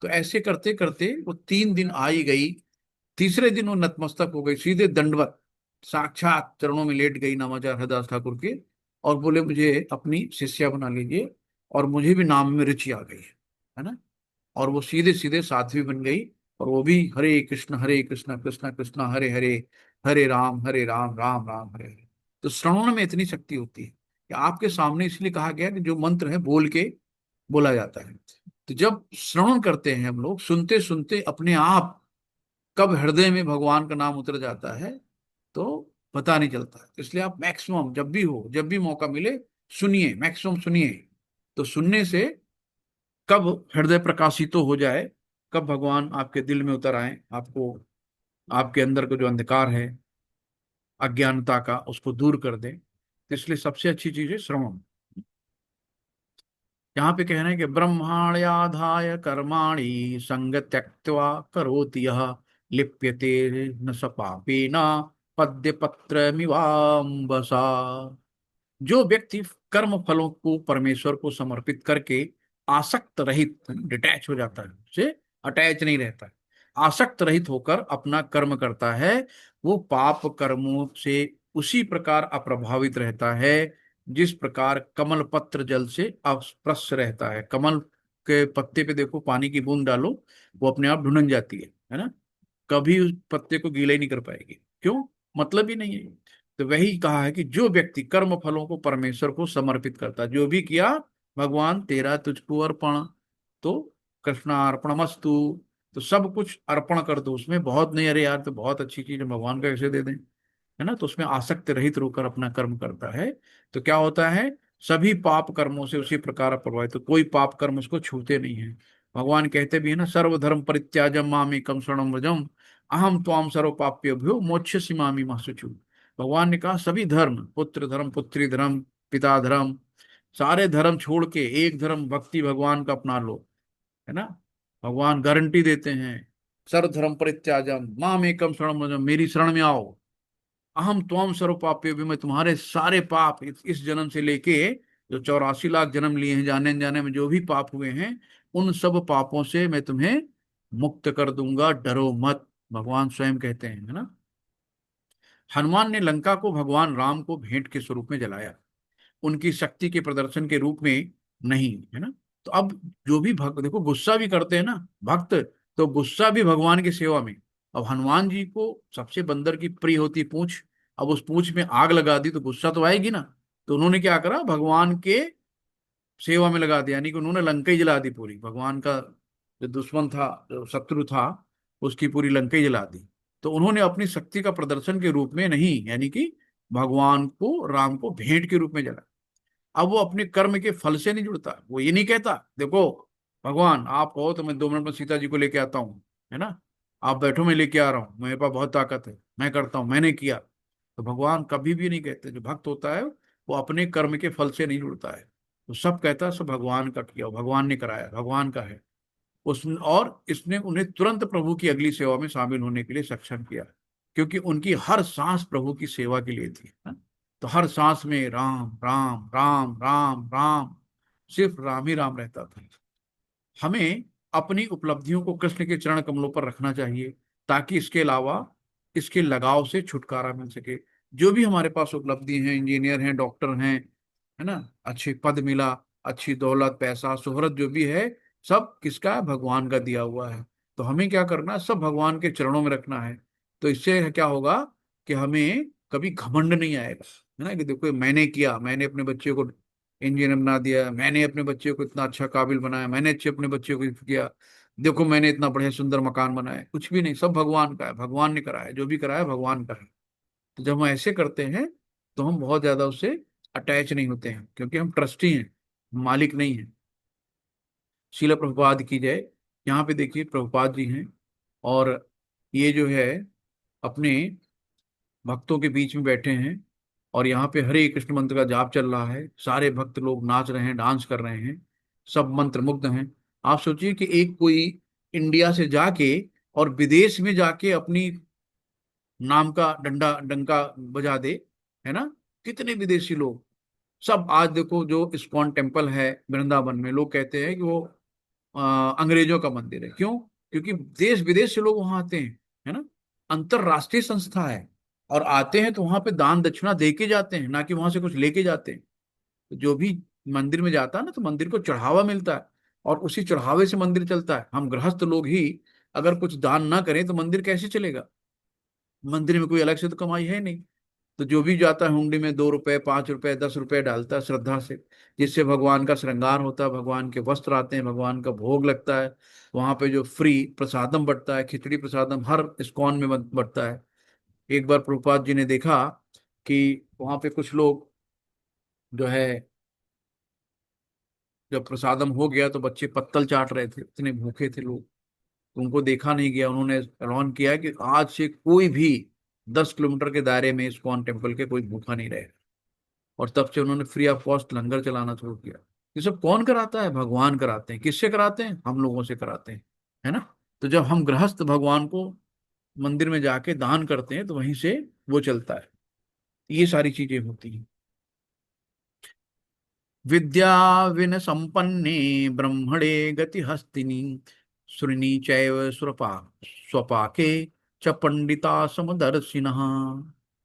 तो ऐसे करते करते वो 3 दिन आई गई। तीसरे दिन वो नतमस्तक हो गई, सीधे दंडवत साक्षात चरणों में लेट गई नामाचार हरदास ठाकुर के, और बोले मुझे अपनी शिष्या बना लीजिए, और मुझे भी नाम में रुचि आ गई है ना। और वो सीधे सीधे साध्वी बन गई। और वो भी हरे कृष्ण कृष्ण कृष्ण हरे हरे, हरे राम राम राम हरे हरे। तो श्रवण में इतनी शक्ति होती है कि आपके सामने, इसलिए कहा गया कि जो मंत्र है बोल के बोला जाता है। तो जब श्रवण करते हैं हम लोग, सुनते सुनते अपने आप कब हृदय में भगवान का नाम उतर जाता है, तो पता नहीं चलता है। इसलिए आप मैक्सिमम जब भी हो, जब भी मौका मिले, सुनिए, मैक्सिमम सुनिए। तो सुनने से कब हृदय प्रकाशित तो हो जाए, कब भगवान आपके दिल में उतर आए, आपको, आपके अंदर का जो अंधकार है अज्ञानता का, उसको दूर कर दें। तो इसलिए सबसे अच्छी चीज है श्रवण। यहाँ पे कह रहे हैं कि ब्रह्माण्याधाय कर्माणि संग त्यक्त्वा करोति यः लिप्यते न स पापेन पद्य पत्र मिवाम्बसा। जो व्यक्ति कर्म फलों को परमेश्वर को समर्पित करके आसक्त रहित, डिटैच हो जाता है, उससे अटैच नहीं रहता है, आसक्त रहित होकर अपना कर्म करता है, वो पाप कर्मों से उसी प्रकार अप्रभावित रहता है, जिस प्रकार कमल पत्र जल से अस्पृश्य रहता है। कमल के पत्ते पे देखो, पानी की बूंद डालो, वो अपने आप ढुनक जाती है ना, कभी उस पत्ते को गीला ही नहीं कर पाएगी। क्यों? मतलब ही नहीं है। तो वही कहा है कि जो व्यक्ति कर्म फलों को परमेश्वर को समर्पित करता है, जो भी किया, भगवान तेरा तुझको अर्पण, तो कृष्णार्पणमस्तु, तो सब कुछ अर्पण कर दो उसमें। बहुत नहीं, अरे यार तो बहुत अच्छी चीज है, भगवान का कैसे दे दें, है ना। तो उसमें आसक्त रहित होकर अपना कर्म करता है, तो क्या होता है, सभी पाप कर्मों से उसी प्रकार प्रभावित, तो कोई पाप कर्म उसको छूते नहीं है। भगवान कहते भी है ना, सर्वधर्म परित्याजम मामेकम शरणम व्रजम अहम त्वाम सर्व पाप्यभ्यो मोक्ष्यसिमामि मा शुचि। भगवान ने कहा सभी धर्म, पुत्र धर्म, पुत्री धर्म, पिता धर्म, सारे धर्म छोड़ के एक धर्म भक्ति भगवान का अपना लो, है ना। भगवान गारंटी देते हैं, सर्वधर्म परित्याजम मामेकम शरणम व्रजम, मेरी शरण में आओ, अहम त्वम सर्व पाप्य भी, मैं तुम्हारे सारे पाप इस जन्म से लेके जो 84 लाख जन्म लिए हैं, जाने अनजाने में जो भी पाप हुए हैं, उन सब पापों से मैं तुम्हें मुक्त कर दूंगा, डरो मत, भगवान स्वयं कहते हैं, है ना। हनुमान ने लंका को भगवान राम को भेंट के स्वरूप में जलाया। उनकी शक्ति के प्रदर्शन के रूप में नहीं, है ना। तो अब जो भी भक्त देखो गुस्सा भी करते हैं ना भक्त, तो गुस्सा भी भगवान की सेवा में। अब हनुमान जी को सबसे बंदर की प्रिय होती पूंछ, अब उस पूंछ में आग लगा दी तो गुस्सा तो आएगी ना। तो उन्होंने क्या करा, भगवान के सेवा में लगा दिया, यानी कि उन्होंने लंका ही जला दी पूरी, भगवान का जो दुश्मन था, जो शत्रु था, उसकी पूरी लंका ही जला दी। तो उन्होंने अपनी शक्ति का प्रदर्शन के रूप में नहीं, यानी कि भगवान को, राम को भेंट के रूप में जला। अब वो अपने कर्म के फल से नहीं जुड़ता, वो ये नहीं कहता देखो भगवान आप कहो तो मैं 2 मिनट में सीता जी को लेके आता हूँ, है ना, आप बैठो मैं लेके आ रहा हूँ, मेरे पास बहुत ताकत है, मैं करता हूँ, मैंने किया। तो भगवान कभी भी नहीं कहते, जो भक्त होता है वो अपने कर्म के फल से नहीं जुड़ता है, तो सब कहता है सब भगवान का किया, भगवान ने कराया, भगवान का है उस, और इसने उन्हें तुरंत प्रभु की अगली सेवा में शामिल होने के लिए सक्षम किया, क्योंकि उनकी हर सांस प्रभु की सेवा के लिए थी, है? तो हर सांस में राम राम राम राम राम, सिर्फ राम ही राम रहता था। हमें अपनी उपलब्धियों को कृष्ण के चरण कमलों पर रखना चाहिए, ताकि इसके अलावा इसके लगाव से छुटकारा मिल सके। जो भी हमारे पास उपलब्धि हैं, इंजीनियर हैं, डॉक्टर हैं, है ना, अच्छे पद मिला, अच्छी दौलत पैसा शोहरत जो भी है, सब किसका है, भगवान का दिया हुआ है। तो हमें क्या करना है, सब भगवान के चरणों में रखना है। तो इससे क्या होगा कि हमें कभी घमंड नहीं आएगा, है ना, कि देखो मैंने किया, मैंने अपने बच्चे को इंजीनियर बना दिया, मैंने अपने बच्चे को इतना अच्छा काबिल बनाया, मैंने अच्छे अपने बच्चे को किया, देखो मैंने इतना बढ़िया सुंदर मकान बनाया, कुछ भी नहीं, सब भगवान का है, भगवान ने कराया, जो भी कराया भगवान का है। तो जब हम ऐसे करते हैं तो हम बहुत ज्यादा उससे अटैच नहीं होते हैं, क्योंकि हम ट्रस्टी हैं, मालिक नहीं है। शीला प्रभुपाद की जय। यहाँ पे देखिए प्रभुपाद जी हैं, और ये जो है अपने भक्तों के बीच में बैठे हैं, और यहाँ पे हरे कृष्ण मंत्र का जाप चल रहा है, सारे भक्त लोग नाच रहे हैं, डांस कर रहे हैं, सब मंत्र मुग्ध हैं। आप सोचिए कि एक कोई इंडिया से जाके और विदेश में जाके अपनी नाम का डंडा डंका बजा दे, है ना, कितने विदेशी लोग। सब आज देखो जो इस्कॉन टेम्पल है वृंदावन में, लोग कहते हैं कि वो अंग्रेजों का मंदिर है, क्यों, क्योंकि देश विदेश से लोग वहां आते हैं, है ना, अंतरराष्ट्रीय संस्था है, और आते हैं तो वहां पे दान दक्षिणा दे के जाते हैं, ना कि वहां से कुछ लेके जाते हैं। तो जो भी मंदिर में जाता है ना, तो मंदिर को चढ़ावा मिलता है, और उसी चढ़ावे से मंदिर चलता है। हम गृहस्थ लोग ही अगर कुछ दान ना करें तो मंदिर कैसे चलेगा, मंदिर में कोई अलग से तो कमाई है नहीं। तो जो भी जाता है हुंडी में 2 रुपए 5 रुपए 10 रुपए डालता है श्रद्धा से, जिससे भगवान का श्रृंगार होता है, भगवान के वस्त्र आते हैं, भगवान का भोग लगता है, वहां पे जो फ्री प्रसादम बंटता है, खिचड़ी प्रसादम हर इस्कॉन में बंटता है। एक बार प्रभुपाद जी ने देखा कि वहां पे कुछ लोग जो है, जब प्रसादम हो गया तो बच्चे पत्तल चाट रहे थे, इतने भूखे थे लोग। तो उनको देखा नहीं गया, उन्होंने ऐलान किया कि आज से कोई भी 10 किलोमीटर के दायरे में इस्कॉन टेम्पल के कोई भूखा नहीं रहेगा। और तब से उन्होंने फ्री ऑफ कॉस्ट लंगर चलाना शुरू किया। ये सब कौन कराता है, भगवान कराते हैं। किससे कराते हैं, हम लोगों से कराते हैं, है ना। तो जब हम गृहस्थ भगवान को मंदिर में जाके दान करते हैं तो वहीं से वो चलता है, ये सारी चीजें होती हैं। विद्या विन संपन्ने ब्रह्मणे गति हस्तिनी, श्रीणी चैव सुरपा स्वपाके च पंडिता समदर्शिनः।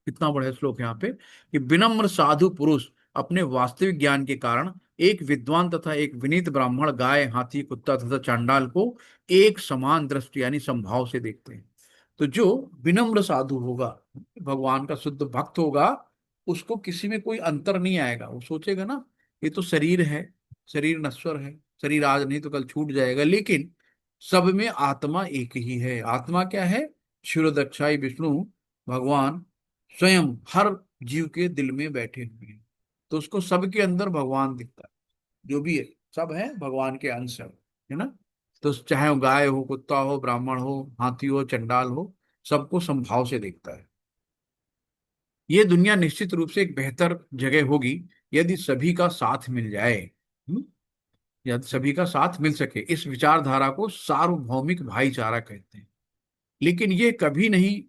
कितना बड़ा श्लोक है यहाँ पे, कि विनम्र साधु पुरुष अपने वास्तविक ज्ञान के कारण एक विद्वान तथा एक विनीत ब्राह्मण गाय हाथी कुत्ता तथा चांडाल को एक समान दृष्टि यानी समभाव से देखते हैं। तो जो विनम्र साधु होगा, भगवान का शुद्ध भक्त होगा, उसको किसी में कोई अंतर नहीं आएगा। वो सोचेगा ना, ये तो शरीर है, शरीर नश्वर है, शरीर आज नहीं तो कल छूट जाएगा, लेकिन सब में आत्मा एक ही है। आत्मा क्या है, क्षीरोदक्षाई विष्णु भगवान स्वयं हर जीव के दिल में बैठे हुए हैं। तो उसको सबके अंदर भगवान दिखता है, जो भी है सब है भगवान के अंश है ना। तो चाहे वो गाय हो, कुत्ता हो, ब्राह्मण हो, हाथी हो, चंडाल हो, सबको समभाव से देखता है। ये दुनिया निश्चित रूप से एक बेहतर जगह होगी यदि सभी का साथ मिल जाए। यदि सभी का साथ मिल सके। इस विचारधारा को सार्वभौमिक भाईचारा कहते हैं। लेकिन ये कभी नहीं,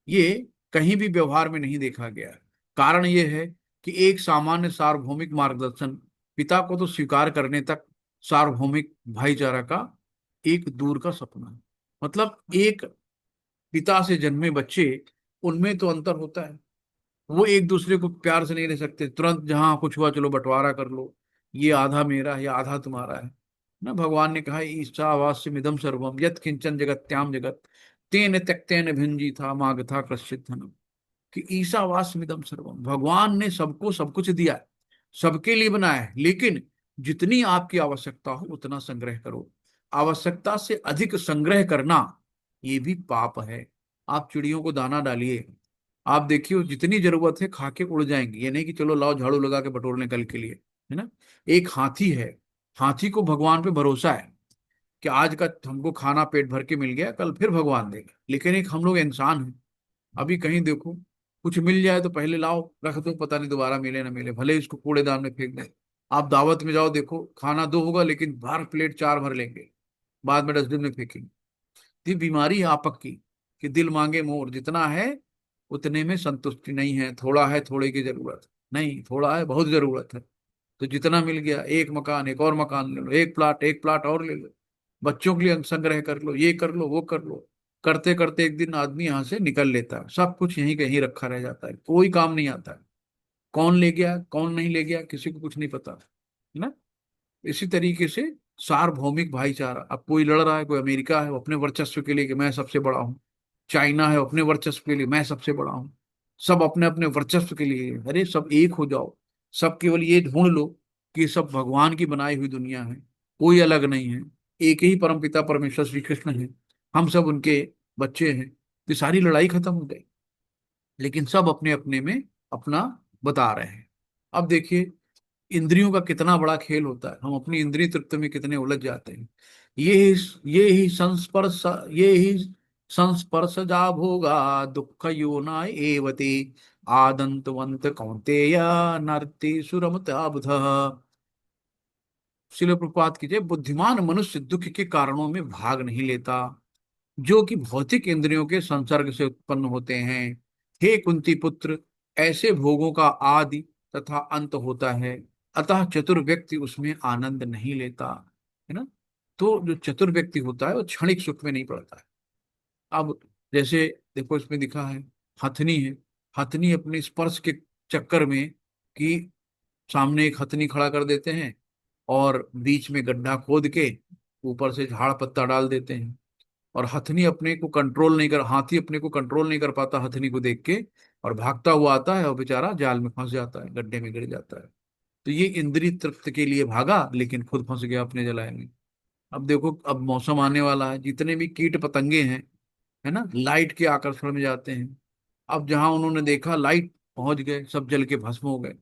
ये कहीं भी व्यवहार में नहीं देखा गया। कारण ये है कि एक सामान्य सार्वभौमिक मार्गदर्शन, पिता को तो स्वीकार करने तक सार्वभौमिक भाईचारा का एक दूर का सपना है। मतलब एक पिता से जन्मे बच्चे, उनमें तो अंतर होता है, वो एक दूसरे को प्यार से नहीं रह सकते, तुरंत जहां कुछ हुआ चलो बंटवारा कर लो, ये आधा मेरा है, ये आधा तुम्हारा है ना। भगवान ने कहा ईशावास्यम इदं सर्वम यत् किंचन जगत्याम जगत तेन त्यक्तेन भिंजी था माग था कश्चित धनम। कि ईशावास्यम इदं सर्वम, भगवान ने सबको सब कुछ दिया है, सबके लिए बनाया है, लेकिन जितनी आपकी आवश्यकता हो उतना संग्रह करो। आवश्यकता से अधिक संग्रह करना ये भी पाप है। आप चिड़ियों को दाना डालिए, आप देखिए जितनी जरूरत है खा के उड़ जाएंगे, ये नहीं कि चलो लाओ झाड़ू लगा के बटोर लें कल के लिए, है ना। एक हाथी है, हाथी को भगवान पे भरोसा है कि आज का हमको खाना पेट भर के मिल गया, कल फिर भगवान देगा। लेकिन एक हम लोग इंसान हैं, अभी कहीं देखो कुछ मिल जाए तो पहले लाओ रख दो, पता नहीं दोबारा मिले ना मिले, भले इसको कूड़ेदान में फेंक दें। आप दावत में जाओ, देखो खाना दो होगा लेकिन बाहर प्लेट चार भर लेंगे, बाद में डस्टबिन में फेंकेंगे। ये बीमारी है आपक की, कि दिल मांगे मोर, जितना है उतने में संतुष्टि नहीं है, थोड़ा है थोड़े की जरूरत नहीं, थोड़ा है बहुत जरूरत है। तो जितना मिल गया, एक मकान एक और मकान ले लो, एक प्लाट और ले लो, बच्चों के लिए संग्रह कर लो, ये कर लो वो कर लो। करते करते एक दिन आदमी यहाँ से निकल लेता है, सब कुछ यहीं कहीं रखा रह जाता है, कोई काम नहीं आता है। कौन ले गया कौन नहीं ले गया किसी को कुछ नहीं पता, है ना। इसी तरीके से सार्वभौमिक भाईचारा, अब कोई लड़ रहा है, कोई अमेरिका है वो अपने वर्चस्व के लिए कि मैं सबसे बड़ा हूँ, चाइना है अपने वर्चस्व के लिए मैं सबसे बड़ा हूँ, सब अपने अपने वर्चस्व के लिए। अरे सब एक हो जाओ, सब केवल ये ढूंढ लो कि सब भगवान की बनाई हुई दुनिया है, कोई अलग नहीं है, एक ही परमपिता परमेश्वर श्री कृष्ण है, हम सब उनके बच्चे हैं, तो सारी लड़ाई खत्म हो गई। लेकिन सब अपने अपने में अपना बता रहे हैं। अब देखिए इंद्रियों का कितना बड़ा खेल होता है, हम अपनी इंद्रिय तृप्ति में कितने उलझ जाते हैं। ये ये ही संस्पर्श, ये ही संस्पर्श जा भोगा दुख योना एवती आदंतवंत कौंतेय नरति सुरमता बुध। शिल प्रपात कीजिए, बुद्धिमान मनुष्य दुख के कारणों में भाग नहीं लेता जो कि भौतिक इंद्रियों के संसर्ग से उत्पन्न होते हैं। हे कुंती पुत्र, ऐसे भोगों का आदि तथा अंत होता है, अतः चतुर व्यक्ति उसमें आनंद नहीं लेता, है ना। तो जो चतुर व्यक्ति होता है वो क्षणिक सुख में नहीं पड़ता है। अब जैसे देखो इसमें दिखा है, हथनी है, हथनी अपने स्पर्श के चक्कर में, कि सामने एक हथनी खड़ा कर देते हैं और बीच में गड्ढा खोद के ऊपर से झाड़ पत्ता डाल देते हैं, और हथनी अपने को कंट्रोल नहीं कर हाथी अपने को कंट्रोल नहीं कर पाता हथनी को देख के, और भागता हुआ आता है और बेचारा जाल में फंस जाता है, गड्ढे में गिर जाता है। तो ये इंद्रिय तृप्ति के लिए भागा लेकिन खुद फंस गया अपने जलाए में। अब देखो अब मौसम आने वाला है, जितने भी कीट पतंगे हैं, है ना, लाइट के आकर्षण में जाते हैं। अब जहां उन्होंने देखा लाइट पहुंच गए, सब जल के भस्म हो गए,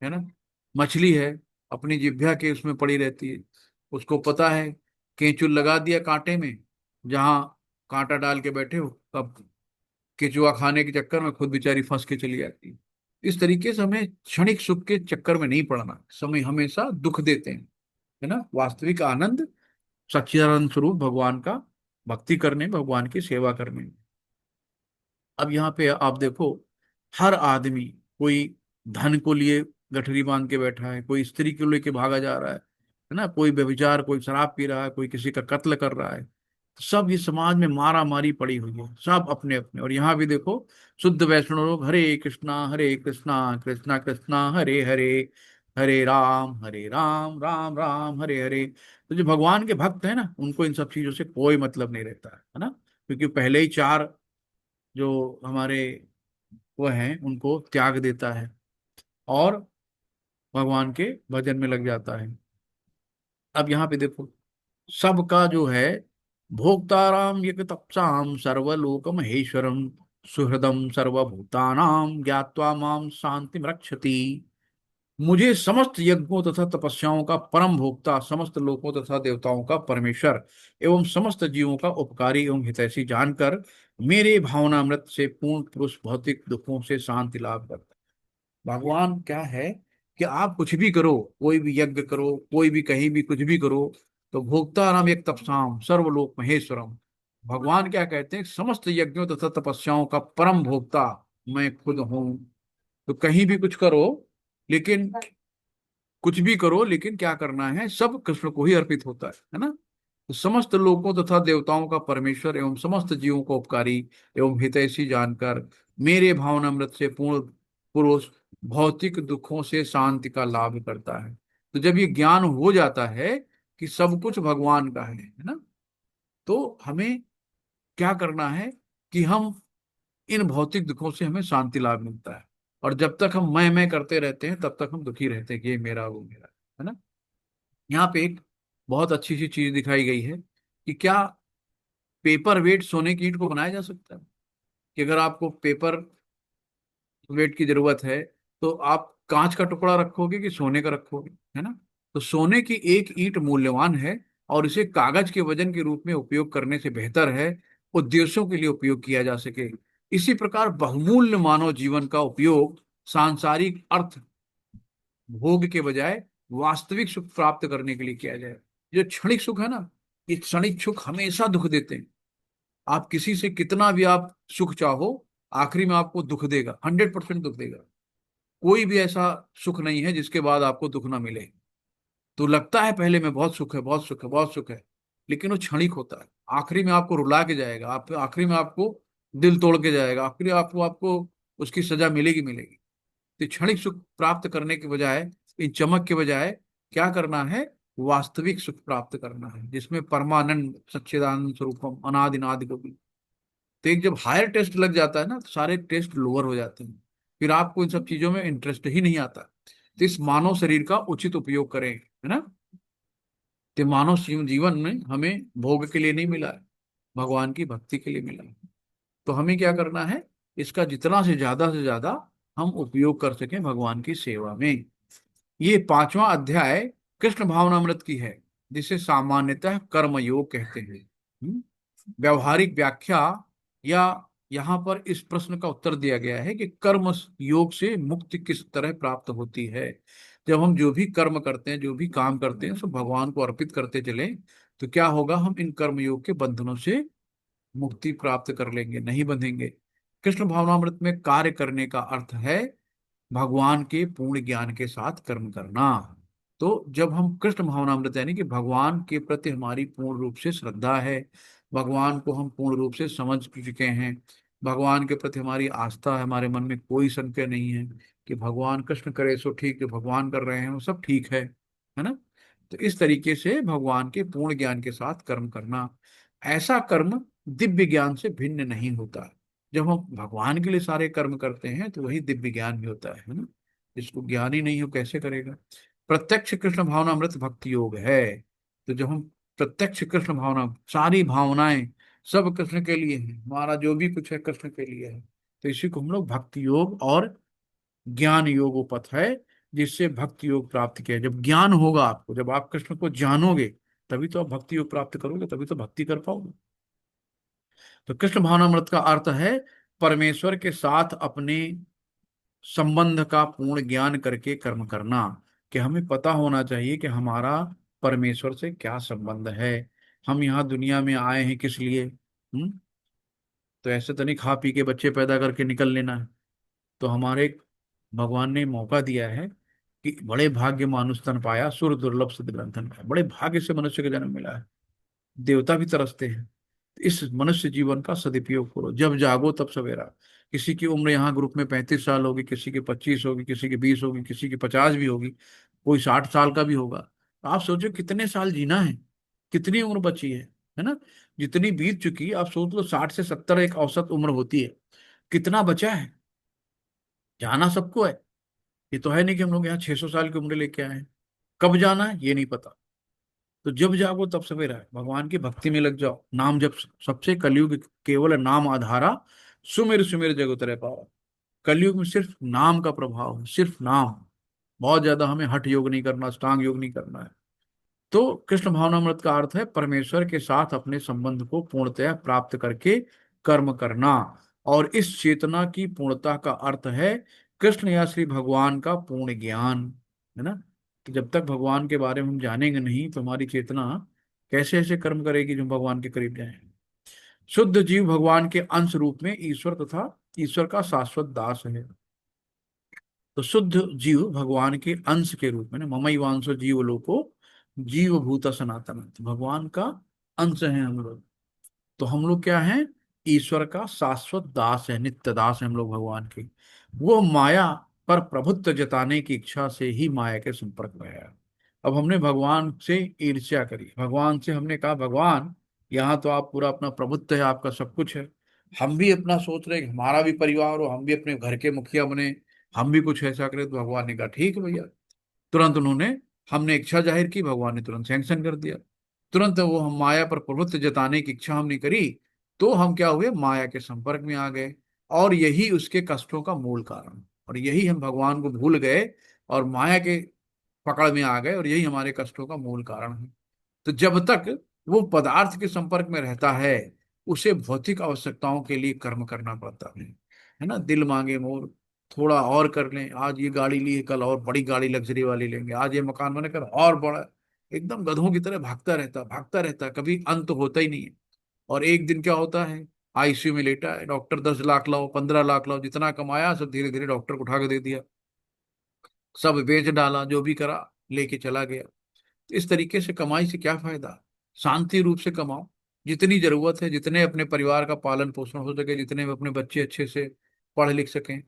है ना। मछली है, अपनी जिह्वा के उसमें पड़ी रहती है, उसको पता है केंचुल लगा दिया कांटे में, जहां कांटा डाल के बैठे हो, तब केचुआ खाने के चक्कर में खुद बेचारी फंस के चली जाती है। इस तरीके से हमें क्षणिक सुख के चक्कर में नहीं पड़ना, समय हमेशा दुख देते हैं, है ना। वास्तविक आनंद सच्चिदानंद स्वरूप भगवान का भक्ति करने, भगवान की सेवा करने। अब यहाँ पे आप देखो, हर आदमी, कोई धन को लिए गठरी बांध के बैठा है, कोई स्त्री को लेके भागा जा रहा है ना, कोई व्यभिचार, कोई शराब पी रहा है, कोई किसी का कत्ल कर रहा है। सब ये समाज में मारा मारी पड़ी हुई है, सब अपने अपने। और यहाँ भी देखो शुद्ध वैष्णव लोग हरे कृष्णा कृष्णा कृष्णा हरे हरे, हरे राम राम राम हरे हरे। तो जो भगवान के भक्त है ना, उनको इन सब चीजों से कोई मतलब नहीं रहता है ना, क्योंकि पहले ही चार जो हमारे वो हैं उनको त्याग देता है और भगवान के भजन में लग जाता है। अब यहाँ पे देखो, सबका जो है भोक्ताराम यक तपसाम सर्वलोक महेश्वरम सुहृदम सर्वभूतानाम ज्ञात्वा माम शांति रक्षति। मुझे समस्त यज्ञों तथा तपस्याओं का परम भोक्ता, समस्त लोकों तथा देवताओं का परमेश्वर एवं समस्त जीवों का उपकारी एवं हितैषी जानकर मेरे भावनामृत से पूर्ण पुरुष भौतिक दुखों से शांति लाभ करता है। भगवान क्या है कि आप कुछ भी करो, कोई भी यज्ञ करो, कोई भी कहीं भी कुछ भी करो, तो भोक्ता राम एक तपसाम सर्वलोक महेश्वरम। भगवान क्या कहते हैं, समस्त यज्ञों तथा तपस्याओं का परम भोक्ता मैं खुद हूं। तो कहीं भी कुछ करो, लेकिन कुछ भी करो, लेकिन क्या करना है, सब कृष्ण को ही अर्पित होता है ना। तो समस्त लोगों तथा देवताओं का परमेश्वर एवं समस्त जीवों को उपकारी एवं हितैषी जानकर मेरे भावनामृत से पूर्ण पुरुष भौतिक दुखों से शांति का लाभ करता है। तो जब ये ज्ञान हो जाता है कि सब कुछ भगवान का है ना, तो हमें क्या करना है कि हम इन भौतिक दुखों से हमें शांति लाभ मिलता है। और जब तक हम मैं करते रहते हैं तब तक हम दुखी रहते हैं कि ये मेरा वो मेरा, है ना। यहाँ पे एक बहुत अच्छी सी चीज दिखाई गई है कि क्या पेपर वेट सोने की ईंट को बनाया जा सकता है। कि अगर आपको पेपर वेट की जरूरत है तो आप कांच का टुकड़ा रखोगे कि सोने का रखोगे, है ना। तो सोने की एक ईंट मूल्यवान है और इसे कागज के वजन के रूप में उपयोग करने से बेहतर है उद्देश्यों के लिए उपयोग किया जा सके। इसी प्रकार बहुमूल्य मानव जीवन का उपयोग सांसारिक अर्थ भोग के बजाय वास्तविक सुख प्राप्त करने के लिए किया जाए। जो क्षणिक सुख है ना, ये क्षणिक सुख हमेशा दुख देते हैं। आप किसी से कितना भी आप सुख चाहो, आखिरी में आपको दुख देगा, 100% दुख देगा। कोई भी ऐसा सुख नहीं है जिसके बाद आपको दुख ना मिले। तो लगता है पहले में बहुत सुख है, बहुत सुख है, बहुत सुख है, लेकिन वो क्षणिक होता है। आखिरी में आपको रुला के जाएगा, आप आखिरी में आपको दिल तोड़ के जाएगा, आखिरी आपको आपको उसकी सजा मिलेगी मिलेगी। तो क्षणिक सुख प्राप्त करने के बजाय, इन चमक के बजाय क्या करना है, वास्तविक सुख प्राप्त करना है जिसमें परमानंद सच्चिदानंद स्वरूपम अनादिनादि को भी। तो एक जब हायर टेस्ट लग जाता है ना तो सारे टेस्ट लोअर हो जाते हैं, फिर आपको इन सब चीजों में इंटरेस्ट ही नहीं आता। तो इस मानव शरीर का उचित उपयोग करें, है ना। तो मानव जीवन में हमें भोग के लिए नहीं मिला है, भगवान की भक्ति के लिए मिला है। तो हमें क्या करना है, इसका जितना से ज्यादा हम उपयोग कर सकें भगवान की सेवा में। ये पांचवा अध्याय कृष्ण भावनामृत की है, जिसे सामान्यतः कर्म योग कहते हैं। व्यावहारिक व्याख्या या यहाँ पर इस प्रश्न का उत्तर दिया गया है कि कर्म योग से मुक्ति किस तरह प्राप्त होती है। जब हम जो भी कर्म करते हैं, जो भी काम करते हैं, सब भगवान को अर्पित करते चले, तो क्या होगा, हम इन कर्म योग के बंधनों से मुक्ति प्राप्त कर लेंगे, नहीं बंधेंगे। कृष्ण भावनामृत में कार्य करने का अर्थ है भगवान के पूर्ण ज्ञान के साथ कर्म करना। तो जब हम कृष्ण भावनामृत यानी कि भगवान के प्रति हमारी पूर्ण रूप से श्रद्धा है, भगवान को हम पूर्ण रूप से समझ चुके हैं, भगवान के प्रति हमारी आस्था है, हमारे मन में कोई संशय नहीं है कि भगवान कृष्ण करे सो ठीक, जो भगवान कर रहे हैं वो सब ठीक है ना। तो इस तरीके से भगवान के पूर्ण ज्ञान के साथ कर्म करना, ऐसा कर्म दिव्य ज्ञान से भिन्न नहीं होता। जब हम भगवान के लिए सारे कर्म करते हैं तो वही दिव्य ज्ञान भी होता है ना। जिसको ज्ञान ही नहीं हो कैसे करेगा। प्रत्यक्ष कृष्ण भावना अमृत भक्ति योग है। तो जब हम प्रत्यक्ष कृष्ण भावना, सारी भावनाएं सब कृष्ण के लिए है, हमारा जो भी कुछ है कृष्ण के लिए है, तो इसी को हम लोग भक्ति योग और ज्ञान योग पथ है, जिससे भक्ति योग प्राप्त किया। जब ज्ञान होगा आपको, जब आप कृष्ण को जानोगे, तभी तो आप भक्ति योग प्राप्त करोगे, तभी तो भक्ति कर पाओगे। तो कृष्ण भावनामृत का अर्थ है परमेश्वर के साथ अपने संबंध का पूर्ण ज्ञान करके कर्म करना। कि हमें पता होना चाहिए कि हमारा परमेश्वर से क्या संबंध है, हम यहाँ दुनिया में आए हैं किस लिए। तो ऐसे तो नहीं खा पी के बच्चे पैदा करके निकल लेना है। तो हमारे भगवान ने मौका दिया है कि बड़े भाग्य मानुष तन पाया, सुर दुर्लभ सिद्ध ग्रंथन पाया। बड़े भाग्य से मनुष्य का जन्म मिला है, देवता भी तरसते हैं। इस मनुष्य जीवन का सदुपयोग करो, जब जागो तब सवेरा। किसी की उम्र यहाँ ग्रुप में 35 साल होगी, किसी की 25 होगी, किसी की 20 होगी, किसी की 50 भी होगी, कोई 60 साल का भी होगा। तो आप सोचो कितने साल जीना है, कितनी उम्र बची है ना। जितनी बीत चुकी, आप सोच लो 60 से 70 एक औसत उम्र होती है, कितना बचा है। जाना सबको है, ये तो है नहीं कि हम लोग यहाँ 600 साल की उम्र लेके आए हैं। कब जाना है ये नहीं पता। तो जब जागो तब सवेरा है, भगवान की भक्ति में लग जाओ। नाम जब सबसे कलयुग केवल नाम आधारा, सुमिर सुमिर जग उतरे पावा। कलयुग में सिर्फ नाम का प्रभाव है, सिर्फ नाम। बहुत ज्यादा हमें हठ योग नहीं करना, अष्टांग योग नहीं करना है। तो कृष्ण भावनामृत का अर्थ है परमेश्वर के साथ अपने संबंध को पूर्णतया प्राप्त करके कर्म करना। और इस चेतना की पूर्णता का अर्थ है कृष्ण या श्री भगवान का पूर्ण ज्ञान, है ना। कि जब तक भगवान के बारे में हम जानेंगे नहीं तो हमारी चेतना कैसे ऐसे कर्म करेगी जो भगवान के करीब जाए। शुद्ध जीव भगवान के अंश रूप में ईश्वर तथा ईश्वर का शाश्वत दास है। तो शुद्ध जीव भगवान के अंश के रूप में ना, ममई वांसो जीव लोको जीव भूत सनातन, तो भगवान का अंश है हम लोग। तो हम लोग क्या हैं, ईश्वर का शाश्वत दास है, नित्य दास है हम लोग भगवान के। वो माया पर प्रभुत्व जताने की इच्छा से ही माया के संपर्क में आया। अब हमने भगवान से ईर्ष्या करी, भगवान से हमने कहा भगवान यहाँ तो आप पूरा अपना प्रभुत्व है, आपका सब कुछ है, हम भी अपना सोच रहे हैं कि हमारा भी परिवार हो, हम भी अपने घर के मुखिया बने, हम भी कुछ ऐसा करें। तो भगवान ने कहा ठीक है भैया। तुरंत उन्होंने, हमने इच्छा जाहिर की, भगवान ने तुरंत सैंक्शन कर दिया। तुरंत वो हम माया पर प्रभुत्व जताने की इच्छा हमने करी, तो हम क्या हुए, माया के संपर्क में आ गए। और यही उसके कष्टों का मूल कारण, और यही हम भगवान को भूल गए और माया के पकड़ में आ गए, और यही हमारे कष्टों का मूल कारण है। तो जब तक वो पदार्थ के संपर्क में रहता है, उसे भौतिक आवश्यकताओं के लिए कर्म करना पड़ता है ना। दिल मांगे मोर, थोड़ा और कर लें, आज ये गाड़ी ली है, कल और बड़ी गाड़ी लग्जरी वाली लेंगे, आज ये मकान बने, कर और बड़ा। एकदम गधों की तरह भागता रहता, कभी अंत होता ही नहीं है। और एक दिन क्या होता है, आईसीयू में लेटा है, डॉक्टर 10 लाख लाओ, 15 लाख लाओ, जितना कमाया सब धीरे धीरे डॉक्टर को उठा के दे दिया, सब बेच डाला, जो भी करा लेके चला गया। इस तरीके से कमाई से क्या फायदा। शांति रूप से कमाओ, जितनी जरूरत है, जितने अपने परिवार का पालन पोषण हो सके, जितने में अपने बच्चे अच्छे से पढ़ लिख सकें,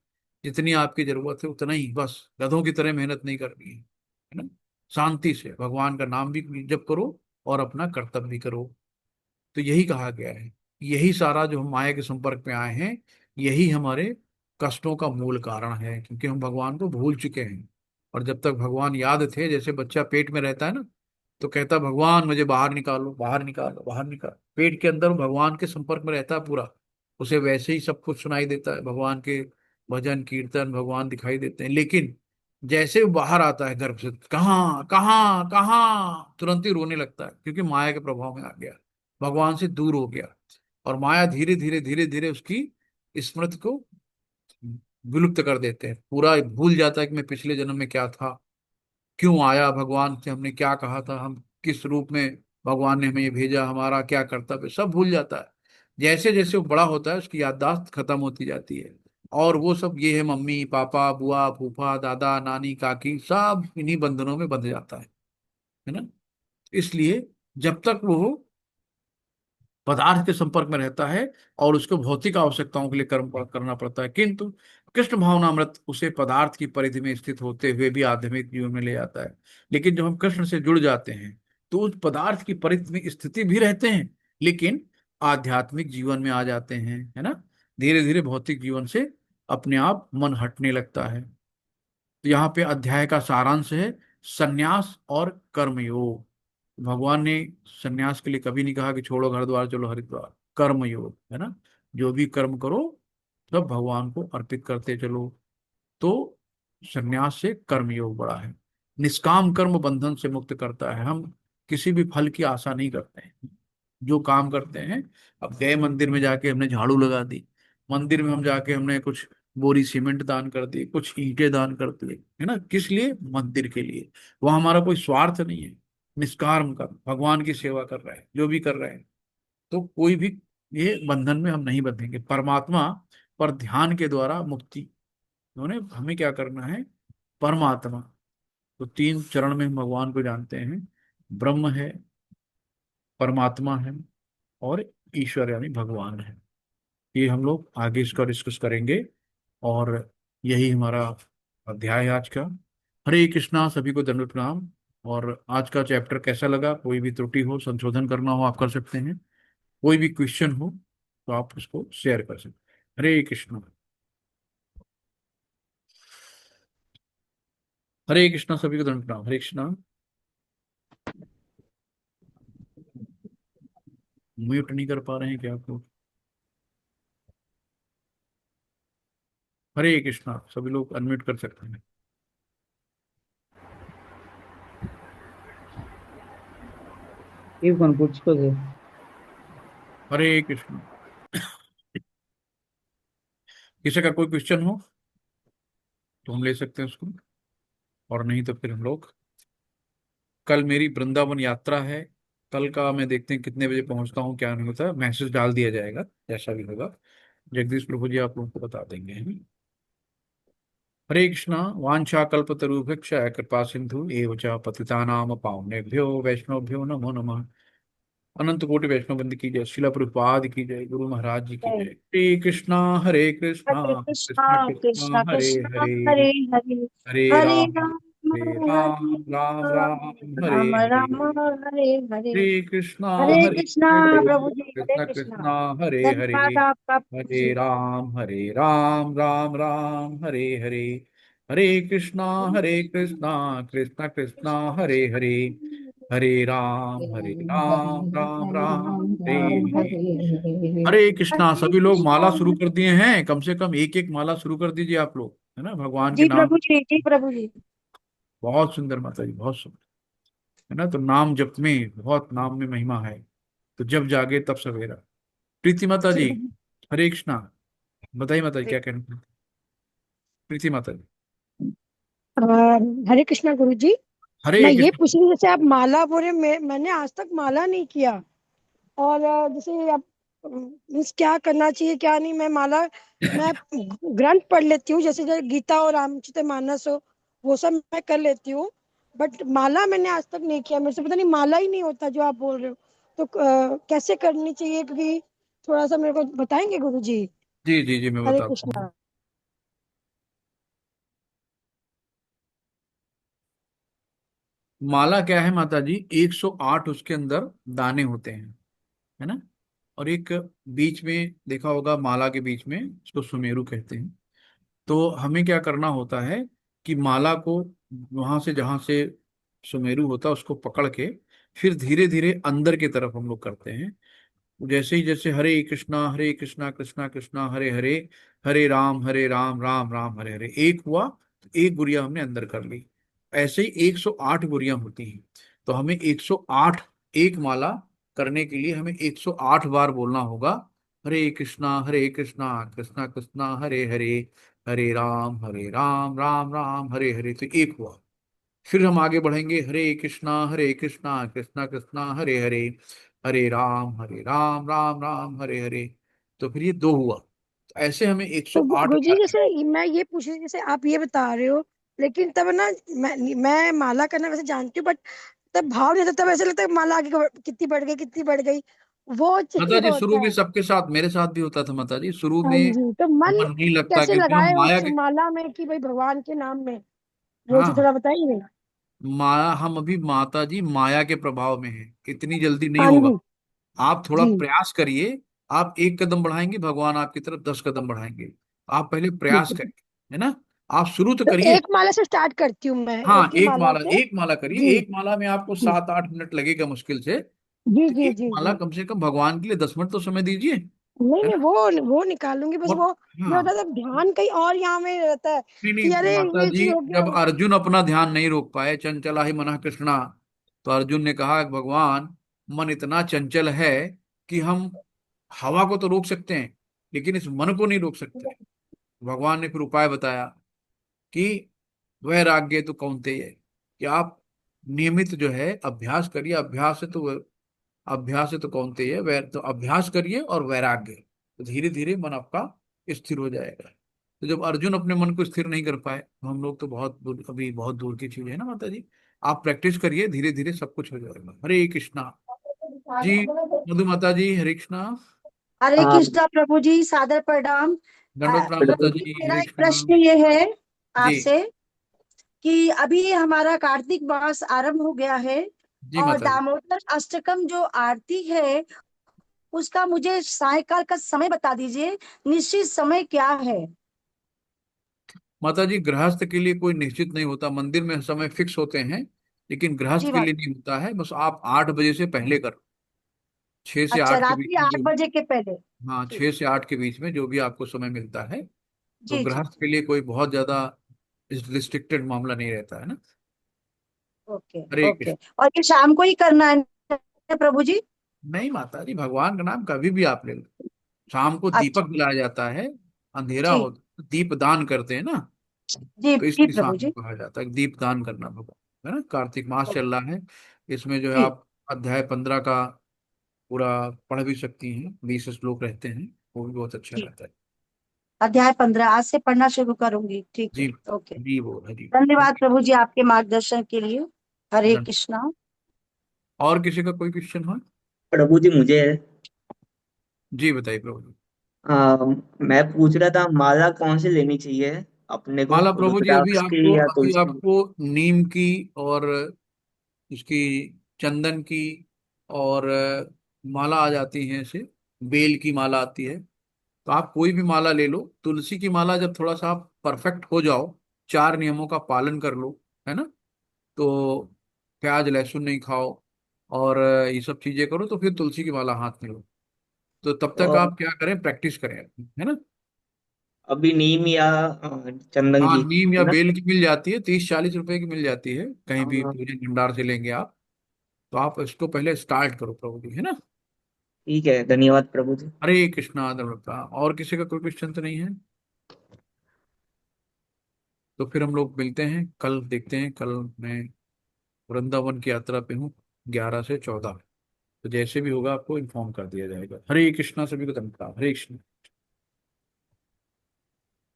जितनी आपकी जरूरत है उतना ही बस, गधों की तरह मेहनत नहीं करनी है ना। शांति से भगवान का नाम भी जप करो और अपना कर्तव्य भी करो। तो यही कहा गया है। यही सारा जो हम माया के संपर्क में आए हैं, यही हमारे कष्टों का मूल कारण है, क्योंकि हम भगवान को भूल चुके हैं। और जब तक भगवान याद थे, जैसे बच्चा पेट में रहता है ना, तो कहता भगवान मुझे बाहर निकालो, बाहर निकालो, बाहर निकालो। पेट के अंदर वो भगवान के संपर्क में रहता है पूरा, उसे वैसे ही सब कुछ सुनाई देता है, भगवान के भजन कीर्तन भगवान दिखाई देते हैं। लेकिन जैसे वो बाहर आता है गर्भ से, कहाँ कहाँ कहाँ, तुरंत ही रोने लगता है, क्योंकि माया के प्रभाव में आ गया, भगवान से दूर हो गया। और माया धीरे धीरे उसकी स्मृति को विलुप्त कर देते हैं, पूरा भूल जाता है कि मैं पिछले जन्म में क्या था, क्यों आया भगवान से, हमने क्या कहा था, हम किस रूप में भगवान ने हमें ये भेजा, हमारा क्या कर्तव्य, सब भूल जाता है। जैसे जैसे वो बड़ा होता है, उसकी याददाश्त खत्म होती जाती है। और वो सब, ये है मम्मी पापा बुआ फूफा दादा नानी काकी, सब इन्हीं बंधनों में बंध जाता है ना। इसलिए जब तक वो पदार्थ के संपर्क में रहता है और उसको भौतिक आवश्यकताओं के लिए कर्म करना पड़ता है, किंतु कृष्ण भावनामृत उसे पदार्थ की परिधि में स्थित होते हुए भी आध्यात्मिक जीवन में ले जाता है। लेकिन जब हम कृष्ण से जुड़ जाते हैं, तो उस पदार्थ की परिधि में स्थिति भी रहते हैं, लेकिन आध्यात्मिक जीवन में आ जाते हैं, है ना। धीरे धीरे भौतिक जीवन से अपने आप मन हटने लगता है। तो यहाँ पे अध्याय का सारांश है सन्यास और कर्मयोग। भगवान ने सन्यास के लिए कभी नहीं कहा कि छोड़ो घर द्वार चलो हरिद्वार। कर्म योग है ना, जो भी कर्म करो सब भगवान को अर्पित करते चलो। तो सन्यास से कर्म योग बड़ा है। निष्काम कर्म बंधन से मुक्त करता है, हम किसी भी फल की आशा नहीं करते हैं। जो काम करते हैं, अब गए मंदिर में जाके हमने झाड़ू लगा दी, मंदिर में हम जाके हमने कुछ बोरी सीमेंट दान कर दी, कुछ ईंटें दान कर दी, है ना, किस लिए, मंदिर के लिए। वह हमारा कोई स्वार्थ नहीं है। निष्काम कर भगवान की सेवा कर रहे हैं, जो भी कर रहे हैं, तो कोई भी ये बंधन में हम नहीं बंधेंगे। परमात्मा पर ध्यान के द्वारा मुक्ति, उन्होंने हमें क्या करना है, परमात्मा। तो 3 चरण में हम भगवान को जानते हैं, ब्रह्म है, परमात्मा है, और ईश्वर यानी भगवान है। ये हम लोग आगे इसका डिस्कस करेंगे। और यही हमारा अध्याय है आज का। हरे कृष्णा, सभी को दंडवत प्रणाम। और आज का चैप्टर कैसा लगा, कोई भी त्रुटि हो, संशोधन करना हो, आप कर सकते हैं। कोई भी क्वेश्चन हो तो आप उसको शेयर कर सकते हैं। हरे कृष्णा। हरे कृष्णा, सभी को दंडवत प्रणाम। हरे कृष्णा। म्यूट नहीं कर पा रहे हैं क्या आप लोग। हरे कृष्णा, सभी लोग अनम्यूट कर सकते हैं। ये कौन पूछो थे? हरे कृष्णा। किसी का कोई क्वेश्चन हो तो हम ले सकते हैं उसको, और नहीं तो फिर हम लोग, कल मेरी वृंदावन यात्रा है। कल का मैं देखते हैं कितने बजे पहुंचता हूँ, क्या नहीं होता, मैसेज डाल दिया जाएगा जैसा भी होगा। जगदीश प्रभु जी आप लोगों को बता देंगे, है ना? हरे कृष्णा। वांछा कल्पतरुभ्यश्च कृपा सिंधु एव च पतितानां पावनेभ्यो वैष्णवभ्यो नमो नमः। अनंत कोटि वैष्णव वंदे की जय। शिला प्रभुपाद की जय। गुरु महाराज जी की जय। हरे कृष्णा हरे कृष्णा हरे कृष्णा कृष्णा कृष्णा कृष्णा हरे कृष्णा हरे, हरे हरे, हरे हरे राम राम हरे हरे राम, राम राम हरे राम, हरे। राम हरे हरे। हरे कृष्णा हरे हरे कृष्णा हरे, प्रभु जी, हरे कृष्णा कृष्णा। कृष्णा हरे हरे, धन्यवाद आपका प्रभु हरे जी। राम हरे राम, राम राम हरे हरे। हरे कृष्णा हरे कृष्णा, कृष्णा कृष्णा हरे हरे, हरे राम, राम राम हरे हरे। हरे कृष्णा। हरे सभी लोग कृष्णा। माला शुरू कर दिए हैं? कम से कम एक एक माला शुरू कर दीजिए आप लोग, है ना, भगवान के जी नाम। प्रभु जी, जी प्रभु जी। बहुत सुंदर माता जी, बहुत सुंदर, है ना। तो नाम जप में, बहुत नाम में महिमा है। तो जब जागे तब सवेरा। प्रीति माता जी जी, हरे कृष्णा। बताइए माता जी, क्या कहना चाहते हैं? प्रीति माता जी। हरे कृष्णा गुरु जी। मैं हरे ये कृष्ण। पूछ रही हूँ, जैसे आप माला बोल रहे, मैंने आज तक माला नहीं किया। और जैसे आप मीन्स क्या करना चाहिए क्या नहीं। मैं ग्रंथ पढ़ लेती हूँ, जैसे गीता और रामचरितमानस हो, वो सब मैं कर लेती हूँ। बट माला मैंने आज तक नहीं किया, मेरे से पता नहीं माला ही नहीं होता जो आप बोल रहे हो। तो कैसे करनी चाहिए, क्योंकि थोड़ा सा मेरे को बताएंगे गुरु जी। जी जी जी, मैं हरे बताता हूँ। कृष्णा। माला क्या है माता जी? 108 उसके अंदर दाने होते हैं, है ना। और एक बीच में देखा होगा, माला के बीच में, उसको सुमेरु कहते हैं। तो हमें क्या करना होता है कि माला को वहां से, जहां से सुमेरु होता है, उसको पकड़ के फिर धीरे धीरे अंदर की तरफ हम लोग करते हैं। जैसे ही, जैसे हरे कृष्णा कृष्णा कृष्णा हरे हरे, हरे राम राम राम हरे हरे, एक हुआ तो एक गुड़िया हमने अंदर कर ली। ऐसे ही 108 गुड़ियां होती हैं। तो हमें 108, एक माला करने के लिए हमें 108 बार बोलना होगा, हरे कृष्णा कृष्णा कृष्णा हरे हरे, हरे राम राम राम हरे हरे। तो एक हुआ। फिर हम आगे बढ़ेंगे, हरे कृष्णा कृष्णा कृष्णा हरे हरे, हरे राम राम हरे हरे। तो फिर ये दो हुआ। तो ऐसे हमें तो 108 गुरुजी, बार जैसे मैं ये पूछ रही, जैसे आप ये बता रहे हो, लेकिन तब ना मैं माला करना वैसे जानती हूँ, बट तब भाव नहीं आता, तब ऐसा लगता है माला आगे कितनी बढ़ गई, कितनी बढ़ गई, वो माता चाहिए जी, शुरू होता में है। सबके साथ, मेरे साथ भी होता था माता जी, शुरू हाँ में जी, तो मन मन नहीं लगता, कैसे क्योंकि हम लगाए माया उस के। माला में कि भाई भगवान के नाम में, वो चीज हाँ, थोड़ा बताइए। माया, हम अभी माता जी माया के प्रभाव में है, इतनी जल्दी नहीं हाँ होगा। जी। आप थोड़ा जी। प्रयास करिए। आप एक कदम बढ़ाएंगे, भगवान आपकी तरफ 10 कदम बढ़ाएंगे। आप पहले ठीक प्रयास है। करिए, है ना। आप शुरू तो तो करिए। एक माला से स्टार्ट करती हूँ मैं, हाँ, एक ही माला से। एक माला करिए। जी। एक माला में आपको जी 7-8 मिनट लगेगा मुश्किल से। जी तो जी एक जी माला जी। कम से कम भगवान के लिए 10 मिनट तो समय दीजिए, नहीं है नहीं, ना। वो निकालूंगी, बस और वो ये हाँ, होता है ध्यान कहीं और यहाँ में रहता है नहीं कि नहीं अरे माता ये जी, चीज हो गया। जब अर्जुन अपना ध्यान नहीं रोक पाए, चंचला ही मना कृष्णा, तो अर्जुन ने कहा, भगवान, मन इतना चंचल है कि हम हवा को तो रोक सकते हैं, लेकिन इस मन को नहीं रोक सकते। भगवान ने फिर उपाय बताया कि वैराग्य तो कौनतेय है, कि आप नियमित जो है अभ्यास करिए। अभ्यास है तो कौनतेय है, वैर तो अभ्यास करिए, और वैराग्य, तो धीरे धीरे मन आपका स्थिर हो जाएगा। तो जब अर्जुन अपने मन को स्थिर नहीं कर पाए, तो हम लोग तो बहुत दूर, अभी बहुत दूर की चीज है ना माता जी। आप प्रैक्टिस करिए, धीरे धीरे सब कुछ हो जाएगा। हरे कृष्णा। जी, मधु माता जी, हरे कृष्णा। हरे कृष्णा प्रभु जी, सादर प्रणाम। दंडोत प्रणाम माता प्रभु जी, जी, मेरा हरे एक कृष्णा। प्रश्न ये है जी आपसे कि अभी हमारा कार्तिक मास आरंभ हो गया है, जी और माता जी। दामोदर अष्टकम जो आरती है, उसका मुझे सायकाल का समय बता दीजिए, निश्चित समय क्या है। माता जी, गृहस्थ के लिए कोई निश्चित नहीं होता, मंदिर में समय फिक्स होते हैं, लेकिन गृहस्थ जी के बात। लिए नहीं होता है। बस आप 8 बजे से पहले करो, 6 से 8 के बीच रात्रि में आठ जो। बजे के पहले। हाँ, ठीक। 6 से 8 के बीच में जो भी आपको समय मिलता है। तो जी जी। गृहस्थ के लिए कोई बहुत ज्यादा रिस्ट्रिक्टेड मामला नहीं रहता है ना। ओके। हरे ओके। कृष्ण। और ये शाम को ही करना है प्रभु जी? नहीं माता जी, भगवान का नाम कभी भी आप ले लो। शाम को अच्छा। दीपक जलाया जाता है, अंधेरा जी हो, दीप दान करते हैं ना। जी तो जी इसलिए प्रभु शाम को जी। कहा जाता है दीप दान करना भगवान, है ना। Kartik mass okay. चल रहा है, इसमें जो है जी। आप अध्याय 15 का पूरा पढ़ भी सकती हैं। 20 श्लोक रहते हैं, वो भी बहुत अच्छा जी। रहता है। अध्याय 15 आज से पढ़ना शुरू करूंगी, ठीक जी, है। ओके। हरी बोल, हरी बोल। धन्यवाद प्रभु जी आपके मार्गदर्शन के लिए। हरे धन। कृष्णा। और किसी का कोई क्वेश्चन हो? प्रभु जी मुझे जी बताइए प्रभु जी। मैं पूछ रहा था माला कौन सी लेनी चाहिए अपने को, माला प्रभु जी रुद्राक्ष की या अभी तुलसी की? आपको नीम की और उसकी चंदन की और माला आ जाती है ऐसे, बेल की माला आती है। तो आप कोई भी माला ले लो। तुलसी की माला जब थोड़ा सा आप परफेक्ट हो जाओ, 4 नियमों का पालन कर लो, है ना, तो प्याज लहसुन नहीं खाओ और ये सब चीजें करो, तो फिर तुलसी की माला हाथ में लो। तो तब तक तो आप क्या करें, प्रैक्टिस करें, है ना। अभी नीम या चंदन हाँ, की नीम है या ना? बेल की मिल जाती है, 30-40 रुपए की मिल जाती है कहीं भी, हाँ, पूरे भंडार से लेंगे आप। तो आप इसको पहले स्टार्ट करो प्रभु जी, है ना। ठीक है, धन्यवाद प्रभु जी। हरे कृष्णा धर्मता। और किसी का कोई क्वेश्चन तो नहीं है? तो फिर हम लोग मिलते हैं कल, देखते हैं। कल मैं वृंदावन की यात्रा पे हूँ, 11 से 14। तो जैसे भी होगा आपको इन्फॉर्म कर दिया जाएगा। हरे कृष्णा, सभी को धन्यवाद। हरे कृष्ण।